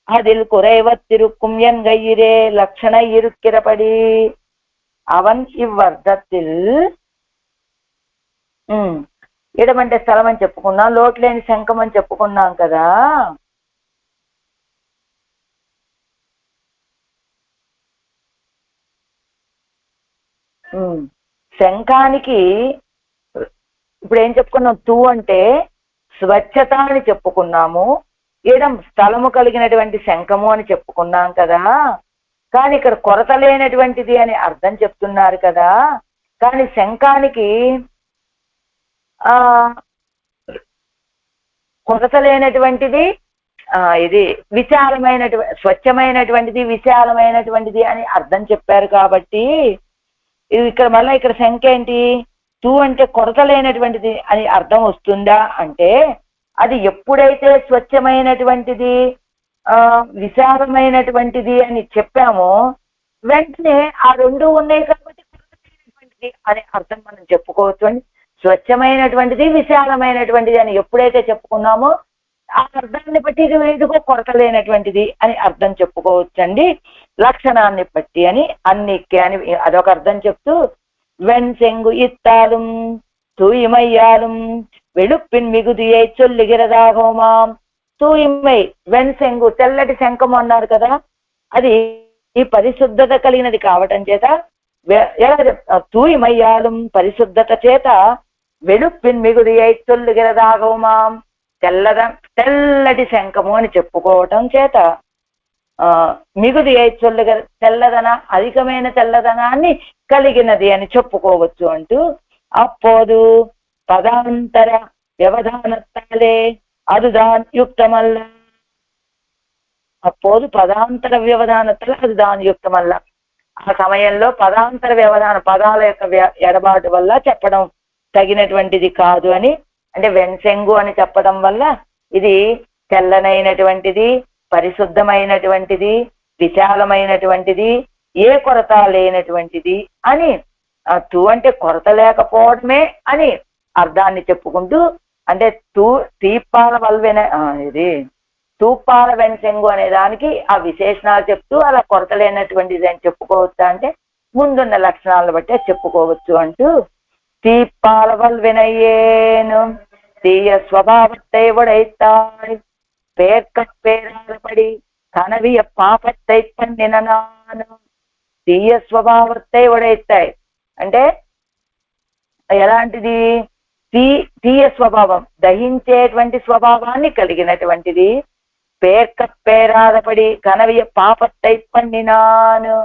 S1: அதில் குறைவத்திருக்கும் என் கையிரே லட்சண இருக்கிறபடி அவன் ఇవ్వర్ధత్తిల్ ఇడమంటే స్థలం అని చెప్పుకున్నాం, లోటు లేని శంఖం అని చెప్పుకున్నాం కదా. శంఖానికి ఇప్పుడు ఏం చెప్పుకున్నాం, తూ అంటే స్వచ్ఛత అని చెప్పుకున్నాము, ఇడం స్థలము కలిగినటువంటి శంఖము అని చెప్పుకున్నాం కదా. కానీ ఇక్కడ కొరత లేనటువంటిది అని అర్థం చెప్తున్నారు కదా. కానీ శంఖానికి కొరత లేనటువంటిది, ఇది విశాలమైనటువంటి స్వచ్ఛమైనటువంటిది విశాలమైనటువంటిది అని అర్థం చెప్పారు కాబట్టి ఇది ఇక్కడ మళ్ళీ ఇక్కడ శంఖ ఏంటి, తూ అంటే కొరత లేనటువంటిది అని అర్థం వస్తుందా అంటే, అది ఎప్పుడైతే స్వచ్ఛమైనటువంటిది విశాలమైనటువంటిది అని చెప్పామో వెంటనే ఆ రెండు ఉన్నాయి కాబట్టి కొరతమైనటువంటిది అనే అర్థం మనం చెప్పుకోవచ్చు అండి. స్వచ్ఛమైనటువంటిది విశాలమైనటువంటిది అని ఎప్పుడైతే చెప్పుకున్నామో ఆ అర్థాన్ని బట్టి ఇదిగో కొరత లేనటువంటిది అని అర్థం చెప్పుకోవచ్చండి, లక్షణాన్ని బట్టి అని. అన్నిక్కే అని అదొక అర్థం చెప్తూ, వెన్ చెంగు ఇత్తాலும் தூய்மையாலும் వెలుప్పిన్ మిగుదియై చొల్లిగిరదాగోమాం. తూయిమై వెన్ శంగు తెల్లటి శంఖము అన్నారు కదా. అది ఈ పరిశుద్ధత కలిగినది కావటం చేత తూయిమయ్యాలం పరిశుద్ధత చేత వెలుప్పిన్ మిగుదియై చొల్లిగిరదాగోమాం తెల్లటి శంఖము అని చెప్పుకోవటం చేత మిగుది చొల్లుగ తెల్లదన అధికమైన తెల్లదనాన్ని కలిగినది అని చెప్పుకోవచ్చు అంటూ, అప్పోదు పదాంతర వ్యవధానత్తాలే அதுதான் யுக்தமல்ல. అప్పోదు పదాంతర వ్యవధానత్తాల அதுதான் యుక్తమల్ల. ఆ సమయంలో పదాంతర వ్యవధాన పదాల యొక్క ఎడబాటు వల్ల చెప్పడం తగినటువంటిది కాదు అని. అంటే వెన్సెంగు అని చెప్పడం వల్ల ఇది తెల్లనైనటువంటిది, పరిశుద్ధమైనటువంటిది, విశాలమైనటువంటిది, ఏ కొరత లేనటువంటిది అని. తూ అంటే కొరత లేకపోవడమే అని అర్థాన్ని చెప్పుకుంటూ, అంటే తీప్పాల వల్వెన ఇది తూప్పాల వెన్సెంగు అనే దానికి ఆ విశేషణాలు చెప్తూ అలా కొరత లేనటువంటిది అని చెప్పుకోవచ్చా అంటే ముందున్న లక్షణాలను బట్టే చెప్పుకోవచ్చు అంటూ தீப்பாலவல் வினையேனும் தீய ஸ்வபாவத்தை உடைத்தாய் பேர்க்கப் பேராதபடி கனவிய పాపத்தை పండిననాను. తీయ స్వభావத்தை ఉడైతాయి అంటే ఎలాంటిది? తీయ స్వభావం, దహించేటువంటి స్వభావాన్ని కలిగినటువంటిది. పేర్క పేరాదపడి కనవియ పాపத்தை పండినాను.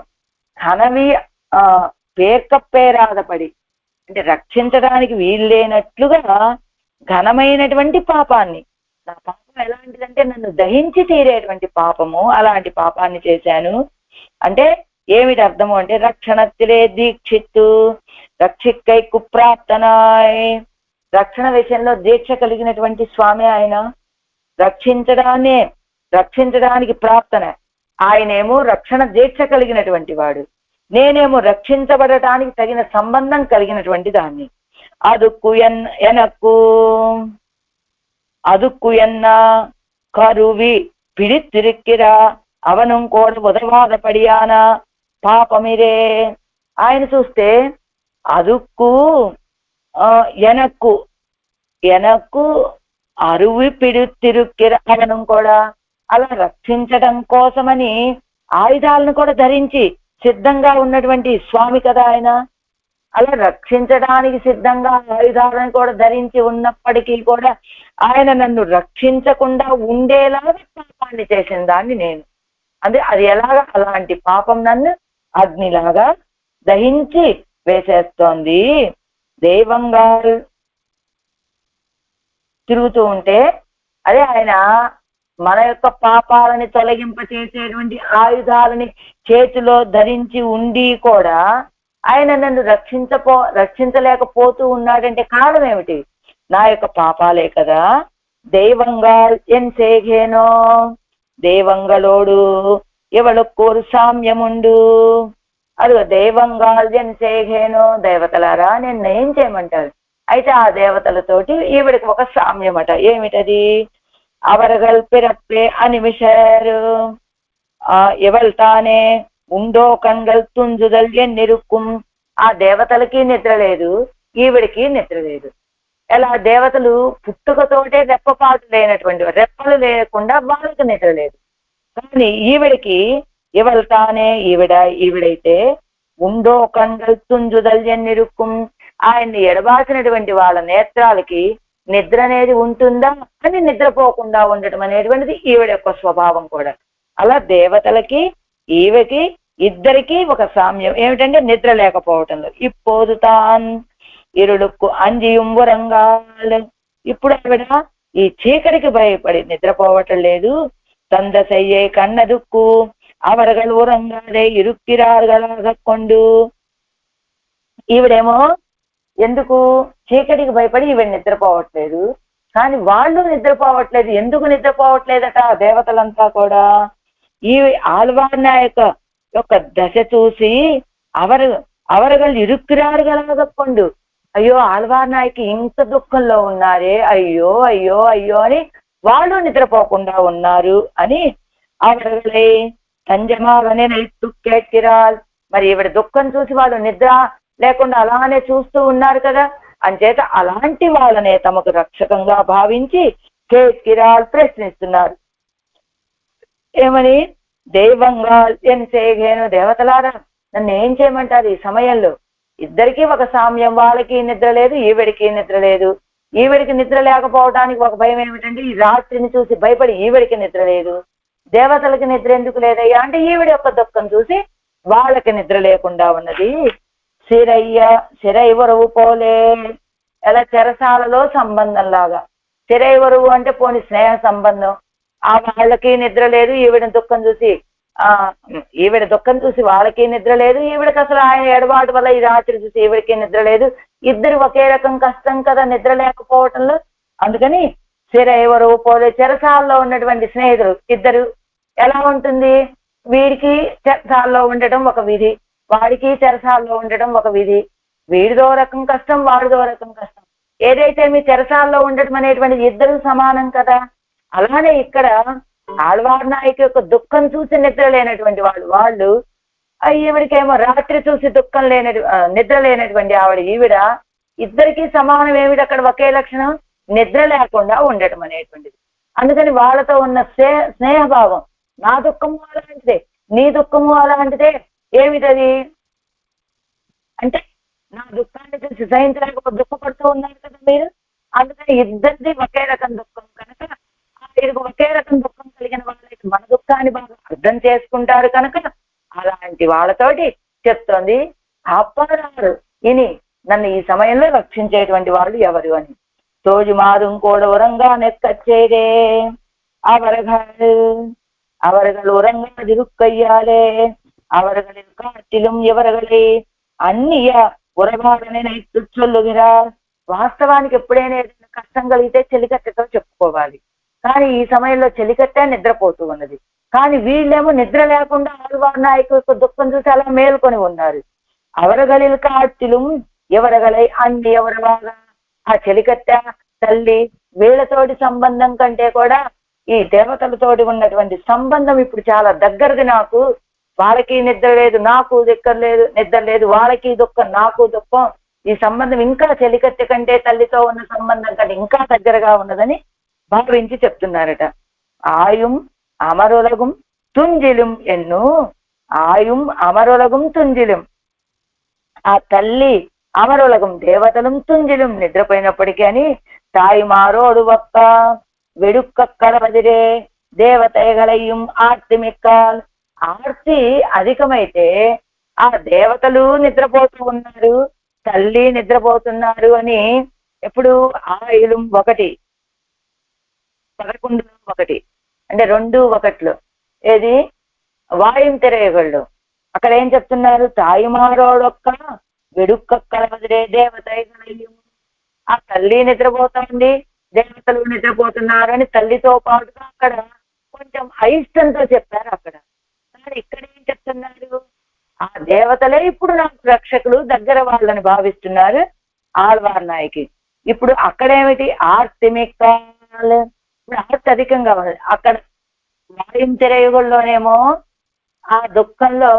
S1: కనవియ పేర్క పేరాదపడి అంటే రక్షించడానికి వీల్లేనట్లుగా ఘనమైనటువంటి పాపాన్ని, నా పాపం ఎలాంటిదంటే నన్ను దహించి తీరేటువంటి పాపము, అలాంటి పాపాన్ని చేశాను. అంటే ఏమిటి అర్థము అంటే రక్షణత్తిలే దీక్షిత్తు రక్షిక్కై కుప్రాప్తనాయ్. రక్షణ విషయంలో దీక్ష కలిగినటువంటి స్వామి ఆయన. రక్షించడానికి ప్రాప్తన. ఆయనేమో రక్షణ దీక్ష కలిగినటువంటి వాడు, నేనేమో రక్షించబడటానికి తగిన సంబంధం కలిగినటువంటి దాన్ని. அதுக்கு என்ன கருவி பிடித்திருக்கிறா அவனும் கூட ఉదవాదపడియాన పాపమిరే. ఆయన చూస్తే అదుక్కు ఎనక్కు అరువి పిడితిరుక్కిర అవనం కూడా, అలా రక్షించడం కోసమని ఆయుధాలను కూడా ధరించి సిద్ధంగా ఉన్నటువంటి స్వామి కదా ఆయన. అలా రక్షించడానికి సిద్ధంగా ఆయుధాలను కూడా ధరించి ఉన్నప్పటికీ కూడా ఆయన నన్ను రక్షించకుండా ఉండేలాగా పాపాన్ని చేసిన దాన్ని నేను. అంటే అది ఎలాగా? అలాంటి పాపం నన్ను అగ్నిలాగా దహించి వేసేస్తోంది. దైవంగా తిరుగుతూ ఉంటే అదే ఆయన మన యొక్క పాపాలని తొలగింపచేసేటువంటి ఆయుధాలని చేతిలో ధరించి ఉండి కూడా ఆయన నన్ను రక్షించలేకపోతూ ఉన్నాడంటే కారణం ఏమిటి? నా యొక్క పాపాలే కదా. దైవంగా ఎంసేగేనో దైవంగలోడు ఎవళ్ళకు సామ్యముండు. అదిగో దైవంగా ఎంసేగేనో, దేవతలారా నేను ఏం చేయమంటారు? అయితే ఆ దేవతలతోటి ఈవిడికి ఒక సామ్యమట. ఏమిటది? అవరగల్ పిరప్పే అనిమిషారు ఎవరు తానే ఉండో కన్గల్ తుంజుదల్ ఎన్నిరుక్కుం. ఆ దేవతలకి నిద్ర లేదు, ఈవిడికి నిద్ర లేదు. ఎలా? దేవతలు పుట్టుకతోటే రెప్పపాటు లేనటువంటి, రెప్పలు లేకుండా వాళ్ళకి నిద్ర లేదు. కానీ ఈవిడికి ఎవరు తానే ఈవిడైతే ఉండో కన్గల్ తుంజుదల్ ఎన్నిరుక్కుం. ఆయన్ని ఎడబాసినటువంటి వాళ్ళ నేత్రాలకి నిద్ర అనేది ఉంటుందా అని నిద్రపోకుండా ఉండటం అనేటువంటిది ఈవిడ యొక్క స్వభావం కూడా. అలా దేవతలకి ఈవికి ఇద్దరికి ఒక సామ్యం ఏమిటంటే నిద్ర లేకపోవటంలో. ఇప్పోదు తాన్ ఇరుడుక్కు అంజియం వరంగాల్. ఇప్పుడు ఆవిడ ఈ చీకటికి భయపడి నిద్రపోవటం లేదు. తందసయ్యే కన్నదుక్కు అవరగలు ఉరంగాలే ఇరుక్కిరారుగలాగొండు. ఈవిడేమో ఎందుకు చీకటికి భయపడి ఈవిడ నిద్రపోవట్లేదు, కానీ వాళ్ళు నిద్రపోవట్లేదు. ఎందుకు నిద్రపోవట్లేదట దేవతలంతా కూడా? ఈ ఆళ్వార్ యొక్క దశ చూసి అవరగలు ఇరుక్కిరారుగలాగొండు. అయ్యో ఆళ్వార్ నాయకి ఇంత దుఃఖంలో ఉన్నారే, అయ్యో అయ్యో అయ్యో అని వాళ్ళు నిద్రపోకుండా ఉన్నారు అని అవరగలే సంజమావనే కేట్కిరాల్. మరి ఈవిడ దుఃఖం చూసి వాళ్ళు నిద్ర లేకుండా అలానే చూస్తూ ఉన్నారు కదా. అంచేత అలాంటి వాళ్ళనే తమకు రక్షకంగా భావించి కేట్కిరాల్ ప్రశ్నిస్తున్నారు. ఏమని? దైవంగా ఎన్సేగేను, దేవతలారా నన్ను ఏం చేయమంటారు ఈ సమయంలో? ఇద్దరికీ ఒక సామ్యం, వాళ్ళకి నిద్ర లేదు, ఈవిడికి నిద్ర లేదు. ఈవిడికి నిద్ర లేకపోవడానికి ఒక భయం ఏమిటంటే ఈ రాత్రిని చూసి భయపడి ఈవిడికి నిద్ర లేదు. దేవతలకి నిద్ర ఎందుకు లేదయ్యా అంటే ఈవిడి యొక్క దుఃఖం చూసి వాళ్ళకి నిద్ర లేకుండా ఉన్నది. శిరైవరువు పోలే, ఎలా చెరసాలలో సంబంధం లాగా. శిరైవరువు అంటే పోని స్నేహ సంబంధం. ఆ వాళ్ళకి నిద్ర లేదు, ఈవిడ దుఃఖం చూసి వాళ్ళకి నిద్ర లేదు. ఈవిడికి అసలు ఆయన ఎడబాటు వల్ల ఈ రాత్రి చూసి ఈవిడికి నిద్ర లేదు. ఇద్దరు ఒకే రకం కష్టం కదా నిద్ర లేకపోవటంలో. అందుకని శిరైవరువు పోలే, చెరసాలలో ఉన్నటువంటి స్నేహితులు ఇద్దరు ఎలా ఉంటుంది? వీడికి చెరసాలలో ఉండటం ఒక విధి, వాడికి చెరసాలలో ఉండటం ఒక విధి. వీడిదో రకం కష్టం, వాడిదో రకం కష్టం. ఏదైతే మీ చెరసాలలో ఉండటం అనేటువంటిది ఇద్దరు సమానం కదా. అలానే ఇక్కడ ఆళ్వార్ నాయకు యొక్క దుఃఖం చూసి నిద్ర లేనటువంటి వాళ్ళు ఈవిడికేమో రాత్రి చూసి దుఃఖం నిద్ర లేనటువంటి ఆవిడ ఈవిడ, ఇద్దరికీ సమానం ఏమిటి అక్కడ ఒకే లక్షణం? నిద్ర లేకుండా ఉండటం అనేటువంటిది. అందుకని వాళ్ళతో ఉన్న స్నేహభావం, నా దుఃఖము అలాంటిదే, నీ దుఃఖము అలాంటిదే. ఏమిటది అంటే, నా దుఃఖాన్ని చూసి సహించలేకపోతే దుఃఖపడుతూ ఉన్నారు కదా మీరు. అందుకని ఇద్దరిది ఒకే రకం దుఃఖం కనుక, వీరికి ఒకే రకం దుఃఖం కలిగిన వాళ్ళకి మన దుఃఖాన్ని బాగా అర్థం చేసుకుంటారు కనుక అలాంటి వాళ్ళతోటి చెప్తోంది అప్పరారు ఇని నన్ను ఈ సమయంలో రక్షించేటువంటి వాళ్ళు ఎవరు అని. తోజు మారుం కూడా ఉరంగా నెక్కచ్చేదే அவர்கள் உறங்காதிருக்கையாலே அவர்களின் காட்டிலும் இவர்களை అన్నియ ఉరగాడని నైతు చొల్లుగిరార్. వాస్తవానికి ఎప్పుడైనా ఏదైనా కష్టం కలిగితే చెలికట్టెతో చెప్పుకోవాలి, కానీ ఈ సమయంలో చెలికట్టే నిద్రపోతూ ఉన్నది. కానీ వీళ్ళేమో నిద్ర లేకుండా ఆళ్వార్ నాయకు యొక్క దుఃఖం చూసి అలా మేల్కొని ఉన్నారు. అవరగలిల్ కాటిலும் ఎవరగలై అన్ని ఎవరవాగా. ఆ చెలికట్ట తల్లి వీళ్ళతోటి సంబంధం కంటే కూడా ఈ దేవతలతోటి ఉన్నటువంటి సంబంధం ఇప్పుడు చాలా దగ్గరది. నాకు వాళ్ళకి నిద్ర లేదు, నాకు నిద్ర లేదు, వాళ్ళకి దుఃఖం, నాకు దుఃఖం. ఈ సంబంధం ఇంకా చెలికత్తె కంటే తల్లితో ఉన్న సంబంధం కంటే ఇంకా దగ్గరగా ఉన్నదని భావించి చెప్తున్నారట. ఆయుం అమరులగుం తుంజిలుం ఎన్ను. ఆయుం అమరులగుం తుంజిలుం. ఆ తల్లి అమరులగం దేవతలం తుంజిలుం నిద్రపోయినప్పటికీ అని తాయి మారోడు ఒక్క వెడుక్కల వదిరే దేవతగలయ్యం ఆర్తి మిక్కాల్. ఆర్తి అధికమైతే ఆ దేవతలు నిద్రపోతూ ఉన్నారు, తల్లి నిద్రపోతున్నారు అని. ఎప్పుడు ఆయులం 1 11 1 అంటే 2 1 ఏది వాయుం తిరగళ్ళు. అక్కడ ఏం చెప్తున్నారు? తాయిమారోడొక్క వెడుక్కల వదిలే దేవతగలయ్యం. ఆ తల్లి నిద్రపోతుంది, దేవతలు నిద్రపోతున్నారు అని తల్లితో పాటుగా అక్కడ కొంచెం అయిష్టంతో చెప్పారు అక్కడ. కానీ ఇక్కడ ఏం చెప్తున్నారు? ఆ దేవతలే ఇప్పుడు నాకు రక్షకులు, దగ్గర వాళ్ళని భావిస్తున్నారు ఆళ్వార్ నాయకి. ఇప్పుడు అక్కడేమిటి? ఆర్తిమిక్కాల్. ఇప్పుడు ఆర్తి అధికంగా ఉన్నది. అక్కడ వాయుం తిరయుగుల్లోనేమో ఆ దుఃఖంలో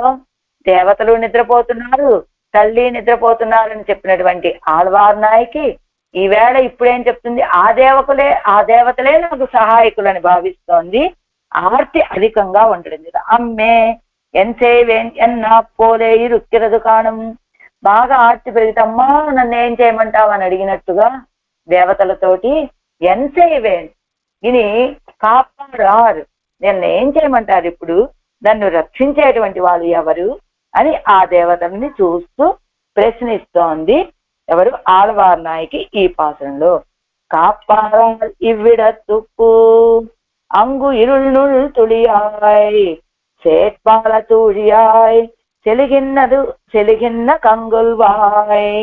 S1: దేవతలు నిద్రపోతున్నారు, తల్లి నిద్రపోతున్నారు అని చెప్పినటువంటి ఆళ్వార్ నాయకి ఈవేళ ఇప్పుడేం చెప్తుంది? ఆ దేవతలే నాకు సహాయకులని భావిస్తోంది. ఆర్తి అధికంగా ఉండడం. అమ్మే ఎన్నా పోలే ఇరుక్కిరదు కాణం. బాగా ఆర్తి పెరిగితమ్మా నన్ను ఏం చేయమంటావు అని అడిగినట్టుగా దేవతలతోటి ఎన్సేవేన్ ఇది కాపాడారు, నన్ను ఏం చేయమంటారు ఇప్పుడు, నన్ను రక్షించేటువంటి వాళ్ళు ఎవరు అని ఆ దేవతల్ని చూస్తూ ప్రశ్నిస్తోంది ఎవరు? ఆళ్వార్ నాయకి ఈ పాసరంలో. కాపాడాల్ ఇవ్విడ తుక్కు అంగు ఇరుள் துளியாய் சேட்பால தூழியாய் செலுகின்ன கங்குல்வாய்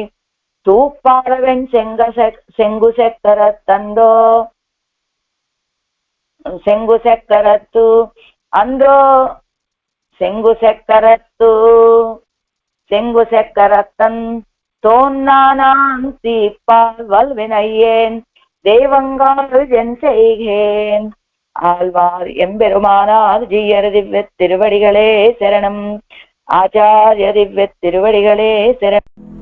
S1: தூப்பாளவெண் செங்கு செக்கரத்தந்தோ செங்கு செக்கரத்து అందో செங்கு செக்கரத்தன் தோன்னானான் தீப்பால் வல்வினையேன் தெய்வங்கால் என் செய்கேன். ஆழ்வார் எம்பெருமானார் ஜீயர் திவ்ய திருவடிகளே சரணம். ஆச்சாரிய திவ்ய திருவடிகளே சரணம்.